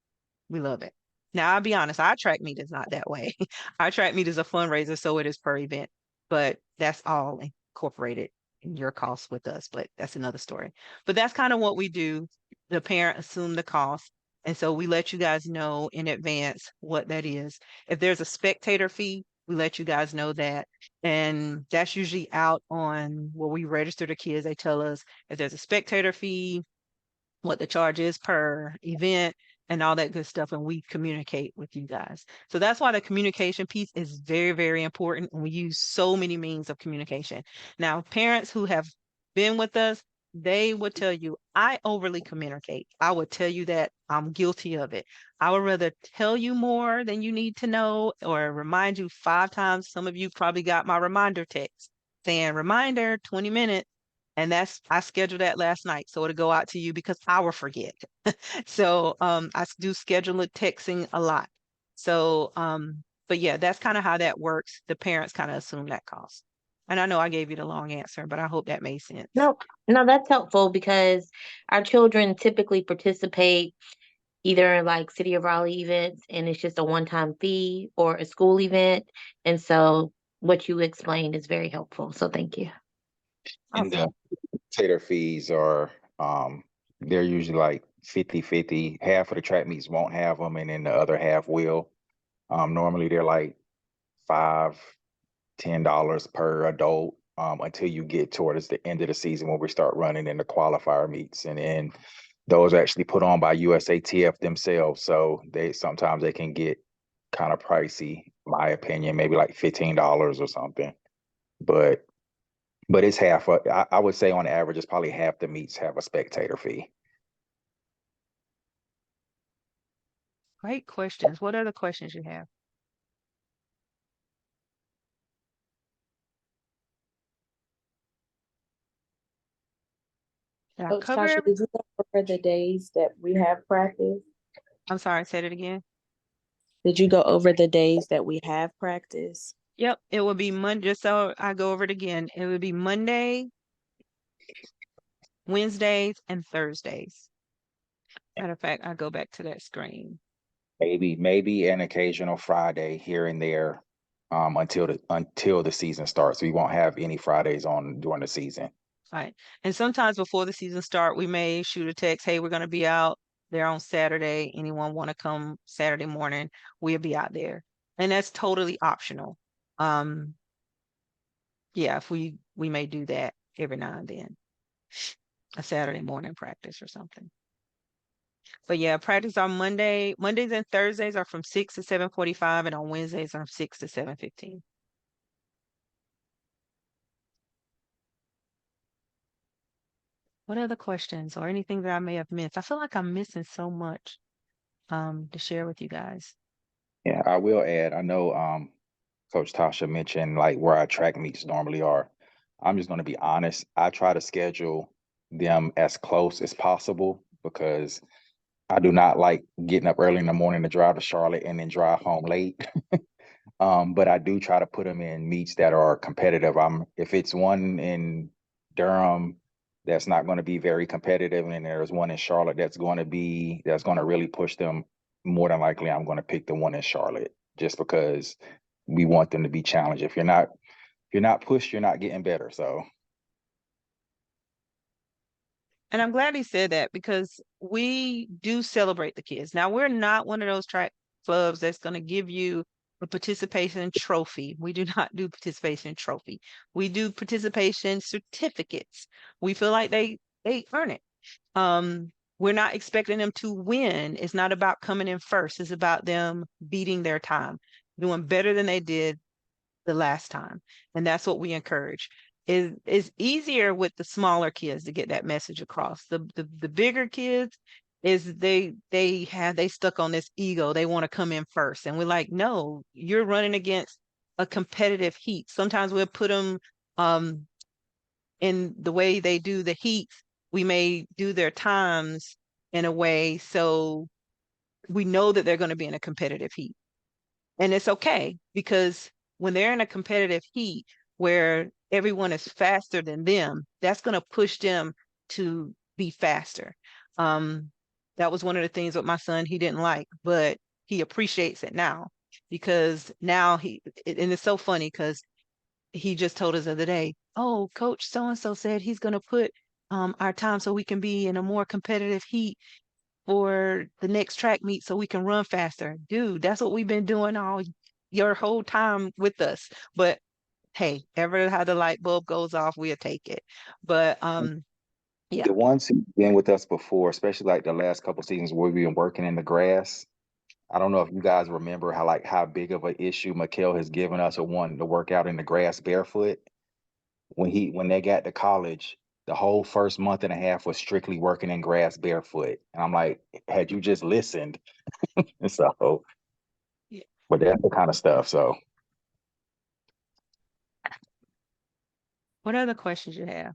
We love it. Now, I'll be honest, our track meet is not that way. Our track meet is a fundraiser, so it is per event, but that's all incorporated in your costs with us, but that's another story. But that's kind of what we do. The parent assume the cost. And so we let you guys know in advance what that is. If there's a spectator fee, we let you guys know that. And that's usually out on where we register the kids. They tell us if there's a spectator fee, what the charge is per event and all that good stuff. And we communicate with you guys. So that's why the communication piece is very, very important. And we use so many means of communication. Now, parents who have been with us, they would tell you, I overly communicate. I would tell you that I'm guilty of it. I would rather tell you more than you need to know or remind you 5 times. Some of you probably got my reminder text saying, reminder, 20 minutes. And I scheduled that last night. So it'll go out to you because I will forget. So I do schedule it texting a lot. So but yeah, that's kind of how that works. The parents kind of assume that cost. And I know I gave you the long answer, but I hope that made sense. No, no, that's helpful because our children typically participate either in like City of Raleigh events and it's just a one-time fee or a school event. And so what you explained is very helpful. So thank you. And Awesome. the tater fees are, they're usually like 50-50. Half of the track meets won't have them, and then the other half will. Normally they're like $5-10 per adult, until you get towards the end of the season when we start running in the qualifier meets. And then those are actually put on by USATF themselves. So sometimes they can get kind of pricey, in my opinion, maybe like $15 or something. But it's half. I would say on average, it's probably half the meets have a spectator fee. Great questions. What other questions you have? Did I Coach cover Tasha, everything? did you go over the days that we have practice? I'm sorry, say it again. Did you go over the days that we have practice? Yep, it will be Monday. Just so I go over it again, it would be Monday, Wednesdays, and Thursdays. Matter of fact, I go back to that screen. Maybe an occasional Friday here and there, until the season starts. We won't have any Fridays on during the season. Right. And sometimes before the season start, we may shoot a text, hey, we're going to be out there on Saturday. Anyone want to come Saturday morning? We'll be out there. And that's totally optional. Um, yeah, if we may do that every now and then, a Saturday morning practice or something. But yeah, practice on Mondays and Thursdays are from 6 to 7:45, and on Wednesdays are from 6 to 7:15. What other questions or anything that I may have missed? I feel like I'm missing so much to share with you guys. Yeah, I will add. I know Coach Tasha mentioned like where our track meets normally are. I'm just going to be honest. I try to schedule them as close as possible because I do not like getting up early in the morning to drive to Charlotte and then drive home late. But I do try to put them in meets that are competitive. If it's one in Durham that's not going to be very competitive, and there's one in Charlotte that's going to really push them, more than likely I'm going to pick the one in Charlotte just because we want them to be challenged. If you're not pushed, you're not getting better. So And I'm glad he said that because we do celebrate the kids. Now, we're not one of those track clubs that's going to give you a participation trophy. We do not do participation trophy. We do participation certificates. We feel like they earn it. We're not expecting them to win. It's not about coming in first. It's about them beating their time, doing better than they did the last time. And that's what we encourage. It's easier with the smaller kids to get that message across. The bigger kids is they stuck on this ego. They want to come in first. And we're like, no, you're running against a competitive heat. Sometimes we'll put them in the way they do the heat. We may do their times in a way so we know that they're going to be in a competitive heat. And it's okay because when they're in a competitive heat where everyone is faster than them, that's going to push them to be faster. That was one of the things with my son he didn't like, but he appreciates it now because now and it's so funny because he just told us the other day, oh, Coach so-and-so said he's going to put our time so we can be in a more competitive heat for the next track meet so we can run faster. Dude, that's what we've been doing all your whole time with us. But hey, ever how the light bulb goes off, we'll take it. But yeah. The ones who've been with us before, especially like the last couple seasons where we've been working in the grass, I don't know if you guys remember how big of an issue Mikhail has given us of wanting to work out in the grass barefoot. When they got to college, the whole first month and a half was strictly working in grass barefoot. And I'm like, had you just listened? So, Yeah. but that's the kind of stuff. So What other questions you have?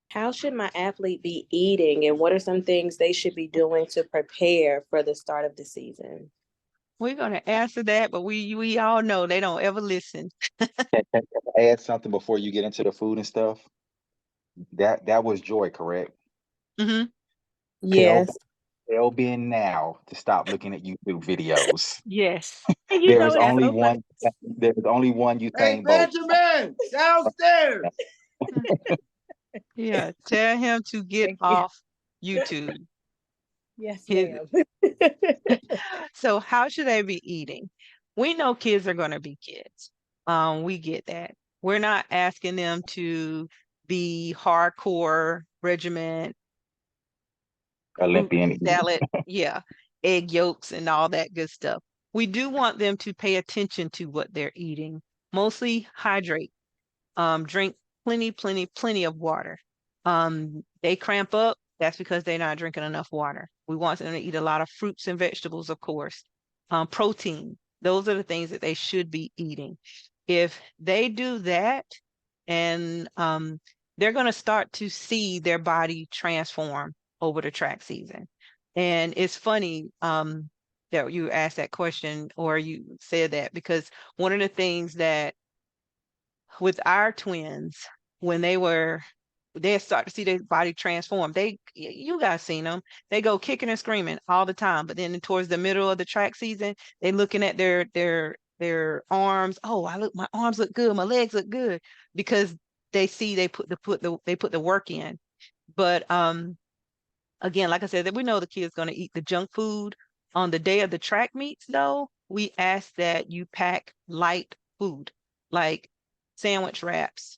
How should my athlete be eating, and what are some things they should be doing to prepare for the start of the season? We're gonna answer that, but we all know they don't ever listen. can I add something before you get into the food and stuff. That was Joy, correct? Hmm. Tell Yes. tell Ben now to stop looking at YouTube videos. Yes. And you know There's it's only so funny. one. There's only one Hey, Usain Bolt. Benjamin, downstairs. Yeah. Tell him to get Thank you. off YouTube. Yes, His, ma'am. so how should they be eating? We know kids are gonna be kids. We get that. We're not asking them to be hardcore regiment fruit Olympian. salad, yeah, egg yolks and all that good stuff. We do want them to pay attention to what they're eating, mostly hydrate, drink plenty of water. They cramp up, that's because they're not drinking enough water. We want them to eat a lot of fruits and vegetables, of course. Protein, those are the things that they should be eating. If they do that, and they're going to start to see their body transform over the track season. And it's funny that you asked that question or you said that because one of the things that with our twins, when they start to see their body transform. You guys seen them. They go kicking and screaming all the time. But then towards the middle of the track season, they looking at their arms. Oh, my arms look good. My legs look good because they see they put the work in. But again, like I said, that we know the kid's going to eat the junk food. On the day of the track meets, though, we ask that you pack light food, like sandwich wraps,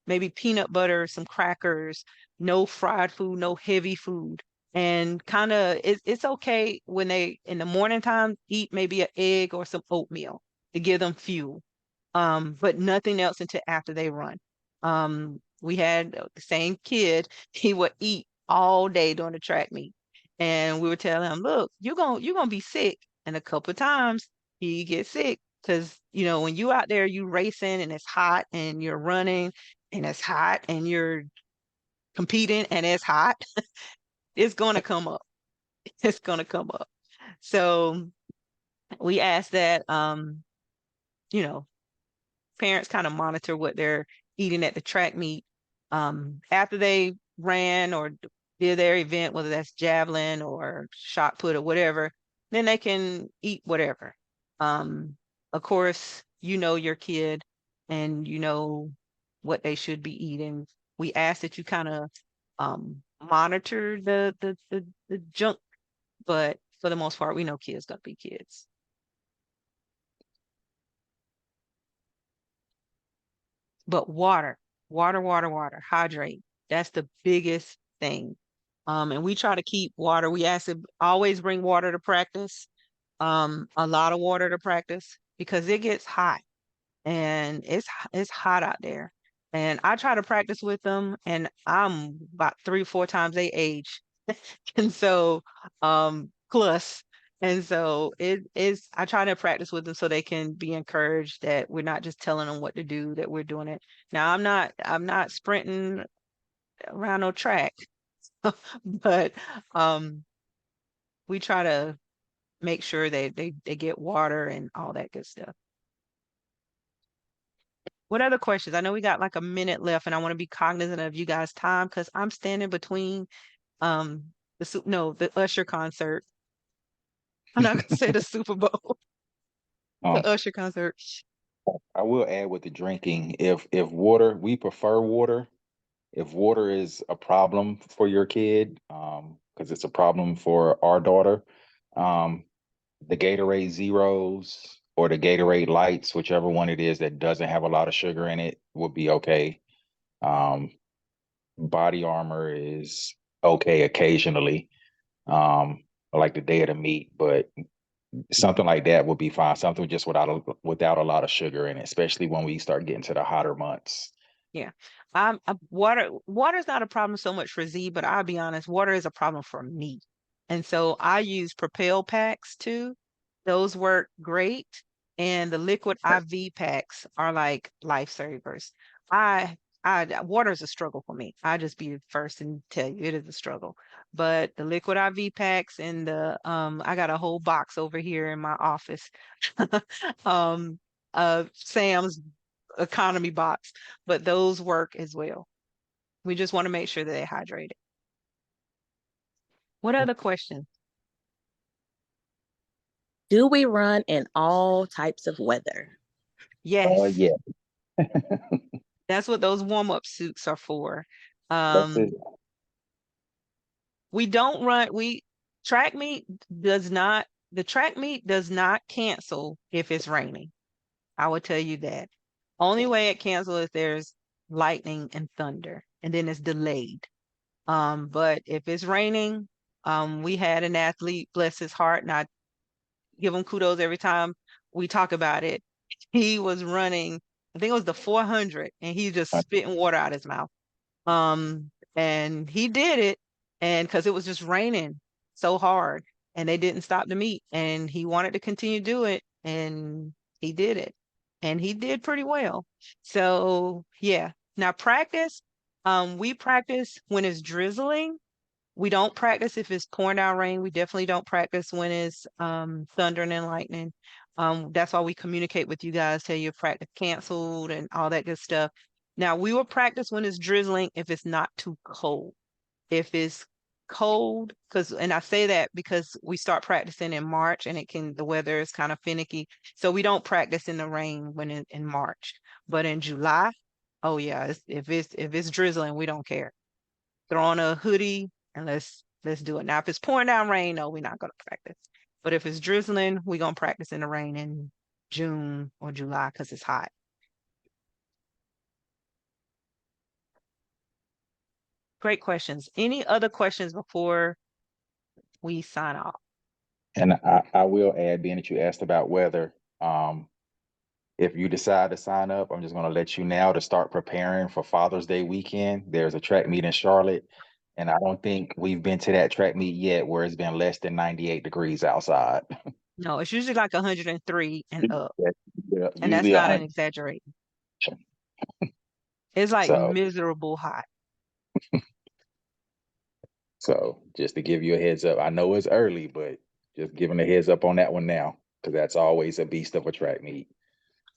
maybe peanut butter, some crackers, no fried food, no heavy food. And kind of, it's okay when they, in the morning time, eat maybe an egg or some oatmeal to give them fuel, but nothing else until after they run. We had the same kid, he would eat all day during the track meet. And we would tell him, look, you're gonna be sick. And a couple of times he gets sick because when you out there, you racing and it's hot and you're running and it's hot and you're competing and it's hot, it's gonna come up. It's gonna come up. So we ask that you know, parents kind of monitor what they're eating at the track meet after they ran or did their event, whether that's javelin or shot put or whatever, then they can eat whatever. Of course, your kid and you know what they should be eating. We ask that you kind of monitor the junk, but for the most part, we know kids gonna be kids. But water, hydrate. That's the biggest thing. And we try to keep water. We ask to always bring water to practice. A lot of water to practice because it gets hot and it's hot out there. And I try to practice with them, and I'm about 3 or 4 times their age, and so plus, and so it is. I try to practice with them so they can be encouraged that we're not just telling them what to do, that we're doing it. Now I'm not sprinting around no track, but um we try to make sure they get water and all that good stuff. What other questions? I know we got like a minute left, and I want to be cognizant of you guys' time because I'm standing between um the Usher concert. I'm not gonna say the Super Bowl, the Um, Usher concert. I will add with the drinking, if water, we prefer water. If water is a problem for your kid, because it's a problem for our daughter, um, the Gatorade Zeros or the Gatorade Lights, whichever one it is that doesn't have a lot of sugar in it, would be okay. Um, Body Armor is okay occasionally, like the day of the meet, but something like that would be fine. Something just without a lot of sugar in it, especially when we start getting to the hotter months. Yeah. Water's not a problem so much for Z, but I'll be honest, water is a problem for me. And so I use Propel packs too. Those work great. And the liquid IV packs are like lifesavers. I water is a struggle for me. I just be the first and tell you it is a struggle. But the liquid IV packs and the I got a whole box over here in my office. um Sam's economy box, but those work as well. We just want to make sure that they're hydrated. What other questions? Do we run in all types of weather? Yes, Yeah, that's what those warm-up suits are for. that's it. Um, we don't run, we track meet does not, the track meet does not cancel if it's raining. I will tell you that. Only way it cancels if there's lightning and thunder, and then it's delayed. But if it's raining, we had an athlete, bless his heart, and I give him kudos every time we talk about it. He was running, I think it was the 400, and he just spitting water out his mouth. And he did it, and because it was just raining so hard, and they didn't stop the meet, and he wanted to continue to do it, and he did it, and he did pretty well. So yeah. Now practice, we practice when it's drizzling. We don't practice if it's pouring down rain. We definitely don't practice when it's thundering and lightning. That's why we communicate with you guys, tell you practice canceled and all that good stuff. Now we will practice when it's drizzling if it's not too cold. If it's cold, and I say that because we start practicing in March and the weather is kind of finicky. So we don't practice in the rain in March. But in July, oh yeah, if it's drizzling, we don't care. Throw on a hoodie and let's do it. Now, if it's pouring down rain, no, we're not gonna practice. But if it's drizzling, we're gonna practice in the rain in June or July because it's hot. Great questions. Any other questions before we sign off? And I will add, being that you asked about weather, if you decide to sign up, I'm just going to let you now to start preparing for Father's Day weekend. There's a track meet in Charlotte, and I don't think we've been to that track meet yet where it's been less than 98 degrees outside. No, it's usually like 103 and up, Yeah, and that's usually not an 100. exaggeration. It's like So, miserable hot. so just to give you a heads up, I know it's early, but just giving a heads up on that one now, because that's always a beast of a track meet.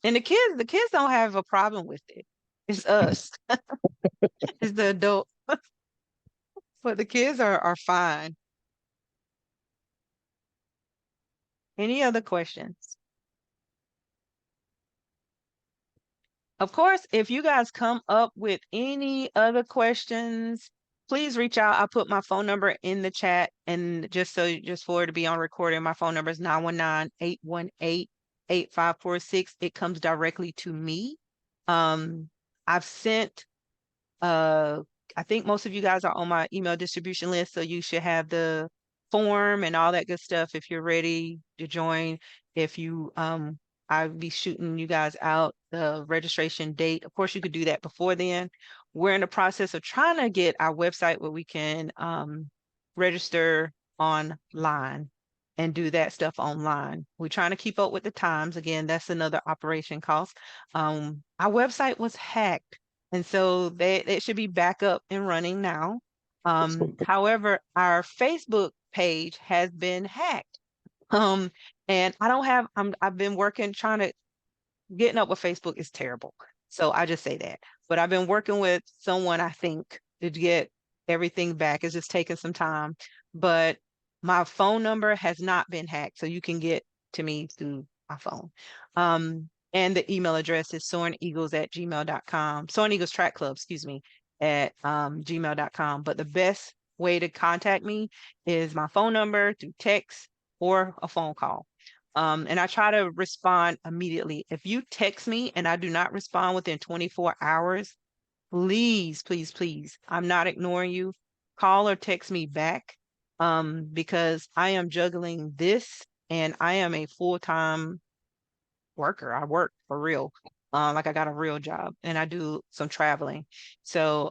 And the kids don't have a problem with it. It's us. It's the adult. But the kids are fine. Any other questions? Of course, if you guys come up with any other questions, please reach out. I put my phone number in the chat, and just for it to be on recording, my phone number is 919-818-8546. It comes directly to me. I've sent uh, I think most of you guys are on my email distribution list, so you should have the form and all that good stuff if you're ready to join. If you, I'll be shooting you guys out the registration date. Of course, you could do that before then. We're in the process of trying to get our website where we can register online and do that stuff online. We're trying to keep up with the times. Again, that's another operation cost. Our website was hacked. And so they should be back up and running now. However, our Facebook page has been hacked. And I don't have, I've been working, getting up with Facebook is terrible. So I just say that. But I've been working with someone, I think, to get everything back. It's just taking some time. But my phone number has not been hacked. So you can get to me through my phone. And the email address is soaringeagles@gmail.com. Soaring Eagles Track Club, excuse me, at gmail.com. But the best way to contact me is my phone number through text or a phone call. And I try to respond immediately. If you text me and I do not respond within 24 hours, please, please, please, I'm not ignoring you. Call or text me back because I am juggling this and I am a full-time worker. I work for real. Like I got a real job and I do some traveling. So,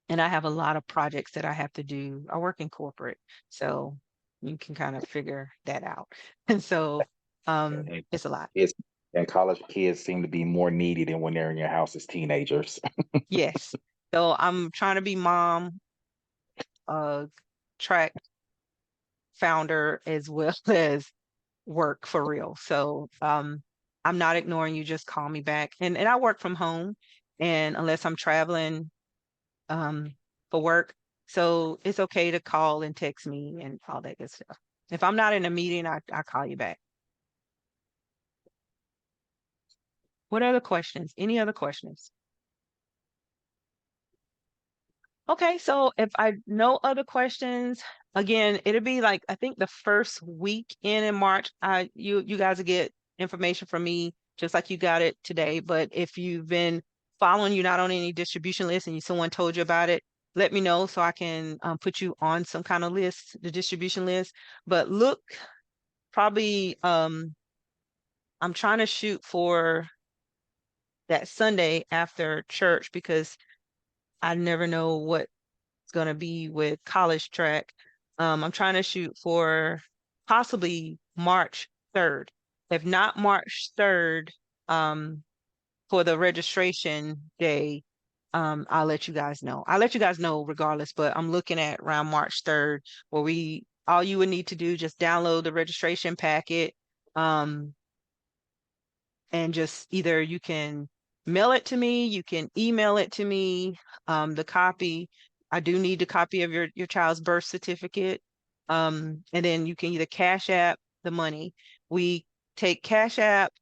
and I have a lot of projects that I have to do. I work in corporate, so you can kind of figure that out. And so, And it's a lot. kids and college kids seem to be more needy than when they're in your house as teenagers. Yes. So I'm trying to be mom, track founder as well as work for real. So I'm not ignoring you, just call me back. And I work from home and unless I'm traveling um for work. So it's okay to call and text me and all that good stuff. If I'm not in a meeting, I call you back. What other questions? Any other questions? Okay, so if I no other questions, again, it'll be like I think the first week in March. You guys will get information from me just like you got it today. But if you've been following, you're not on any distribution list, and someone told you about it, let me know so I can put you on some kind of list, the distribution list. But look, probably I'm trying to shoot for that Sunday after church because I never know what it's going to be with college track. I'm trying to shoot for possibly March 3rd. If not March 3rd, for the registration day, I'll let you guys know. I'll let you guys know regardless, but I'm looking at around March 3rd where all you would need to do just download the registration packet. And just either you can mail it to me, you can email it to me, the copy. I do need a copy of your child's birth certificate. And then you can either Cash App the money. We take Cash App,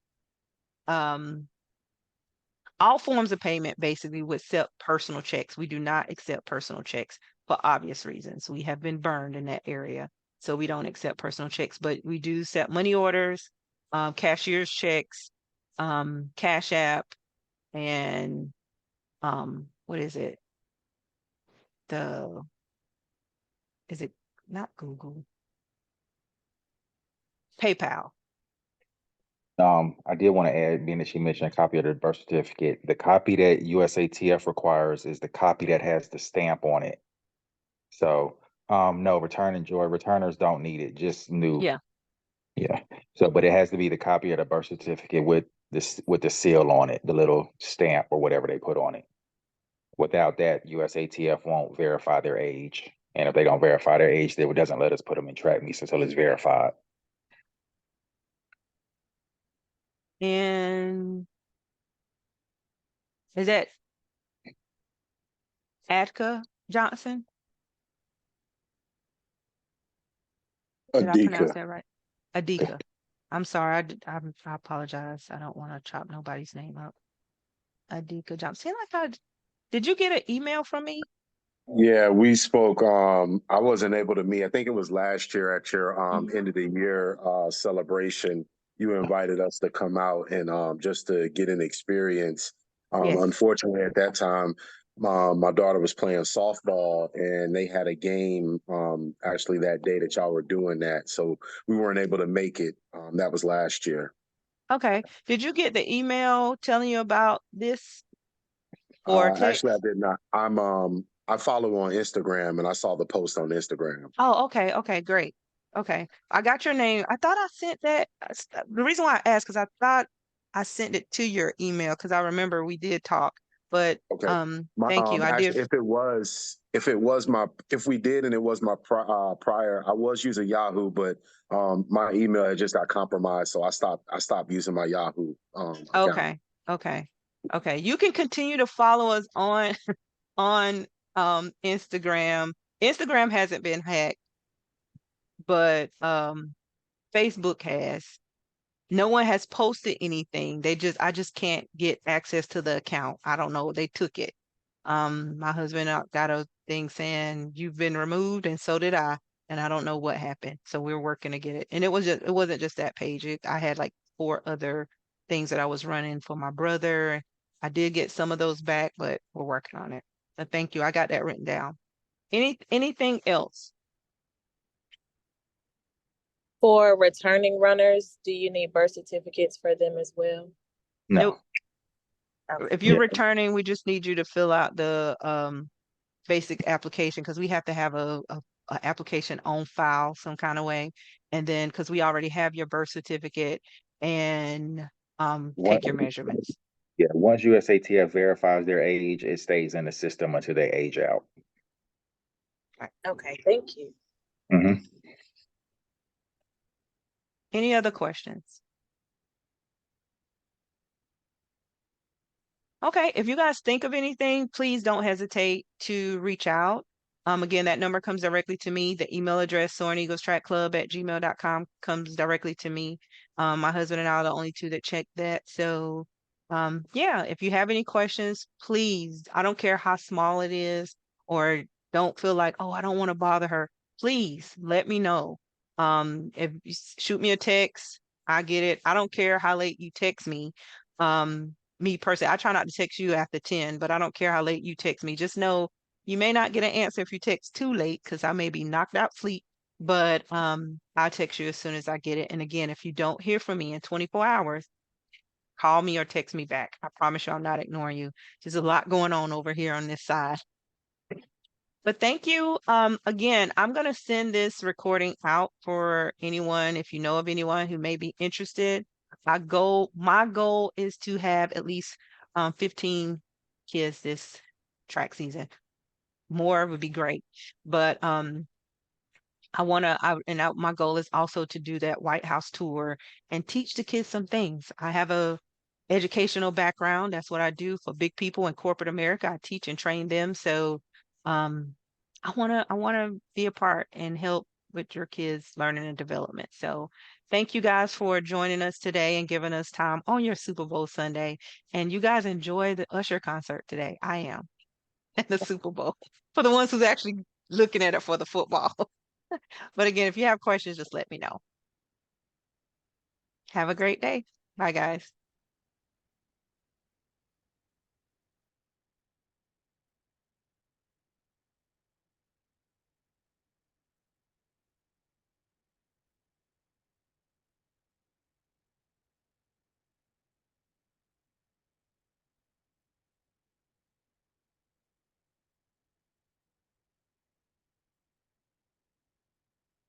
all forms of payment basically would accept personal checks. We do not accept personal checks for obvious reasons. We have been burned in that area. So we don't accept personal checks, but we do accept money orders, cashier's checks, Cash App, and what is it? The is it not Google? PayPal. I did want to add, being that she mentioned a copy of the birth certificate, the copy that USATF requires is the copy that has the stamp on it. So, no, return and joy, returners don't need it, just new. Yeah. Yeah. So, but it has to be the copy of the birth certificate with the seal on it, the little stamp or whatever they put on it. Without that, USATF won't verify their age. And if they don't verify their age, they doesn't let us put them in track meets until it's verified. And is that Adka Johnson? Did I pronounce Adika. that right? Adika. I'm sorry. I apologize. I don't want to chop nobody's name up. Adika Johnson. Seemed like did you get an email from me? Yeah, we spoke. I wasn't able to meet. I think it was last year at your Mhm. end of the year celebration. You invited us to come out and just to get an experience. Yes. Unfortunately, at that time, my daughter was playing softball and they had a game actually that day that y'all were doing that. So we weren't able to make it. That was last year. Okay. Did you get the email telling you about this or Actually, I text? did not. I follow on Instagram and I saw the post on Instagram. Oh, okay. Okay, great. Okay. I got your name. I thought I sent that. The reason why I asked, because I thought I sent it to your email because I remember we did talk. But Okay. My thank you. I did. actually, if we did and it was my prior, I was using Yahoo, but my email had just got compromised, so I stopped using my Yahoo account. Okay. Okay. Okay. You can continue to follow us on on Instagram. Instagram hasn't been hacked, but Facebook has. No one has posted anything. I just can't get access to the account. I don't know. They took it. My husband got a thing saying you've been removed, and so did I. And I don't know what happened. So we're working to get it. And it wasn't just that page. I had like 4 other things that I was running for my brother. I did get some of those back, but we're working on it. So thank you. I got that written down. Anything else? For returning runners, do you need birth certificates for them as well? No. Nope. Okay. If you're Yeah. returning, we just need you to fill out the basic application because we have to have a application on file some kind of way. And then because we already have your birth certificate and What? take your measurements. Yeah. Once USATF verifies their age, it stays in the system until they age out. Okay, thank you. Hmm. Any other questions? Okay, if you guys think of anything, please don't hesitate to reach out. Again, that number comes directly to me. The email address, soaringeaglestrackclub@gmail.com, comes directly to me. My husband and I are the only two that check that. So, yeah, if you have any questions, please, I don't care how small it is, or don't feel like, oh, I don't want to bother her. Please let me know. If you shoot me a text, I get it. I don't care how late you text me. Me personally, I try not to text you after 10, but I don't care how late you text me. Just know you may not get an answer if you text too late because I may be knocked out sleep, but I'll text you as soon as I get it. And again, if you don't hear from me in 24 hours, call me or text me back. I promise you I'm not ignoring you. There's a lot going on over here on this side. But thank you. Again, I'm going to send this recording out for anyone, if you know of anyone who may be interested. My goal is to have at least 15 kids this track season. More would be great. But my goal is also to do that White House tour and teach the kids some things. I have a educational background. That's what I do for big people in corporate America. I teach and train them. So um, I wanna be a part and help with your kids' learning and development. So thank you guys for joining us today and giving us time on your Super Bowl Sunday. And you guys enjoy the Usher concert today. I am at the Super Bowl for the ones who's actually looking at it for the football. But again, if you have questions, just let me know. Have a great day. Bye, guys.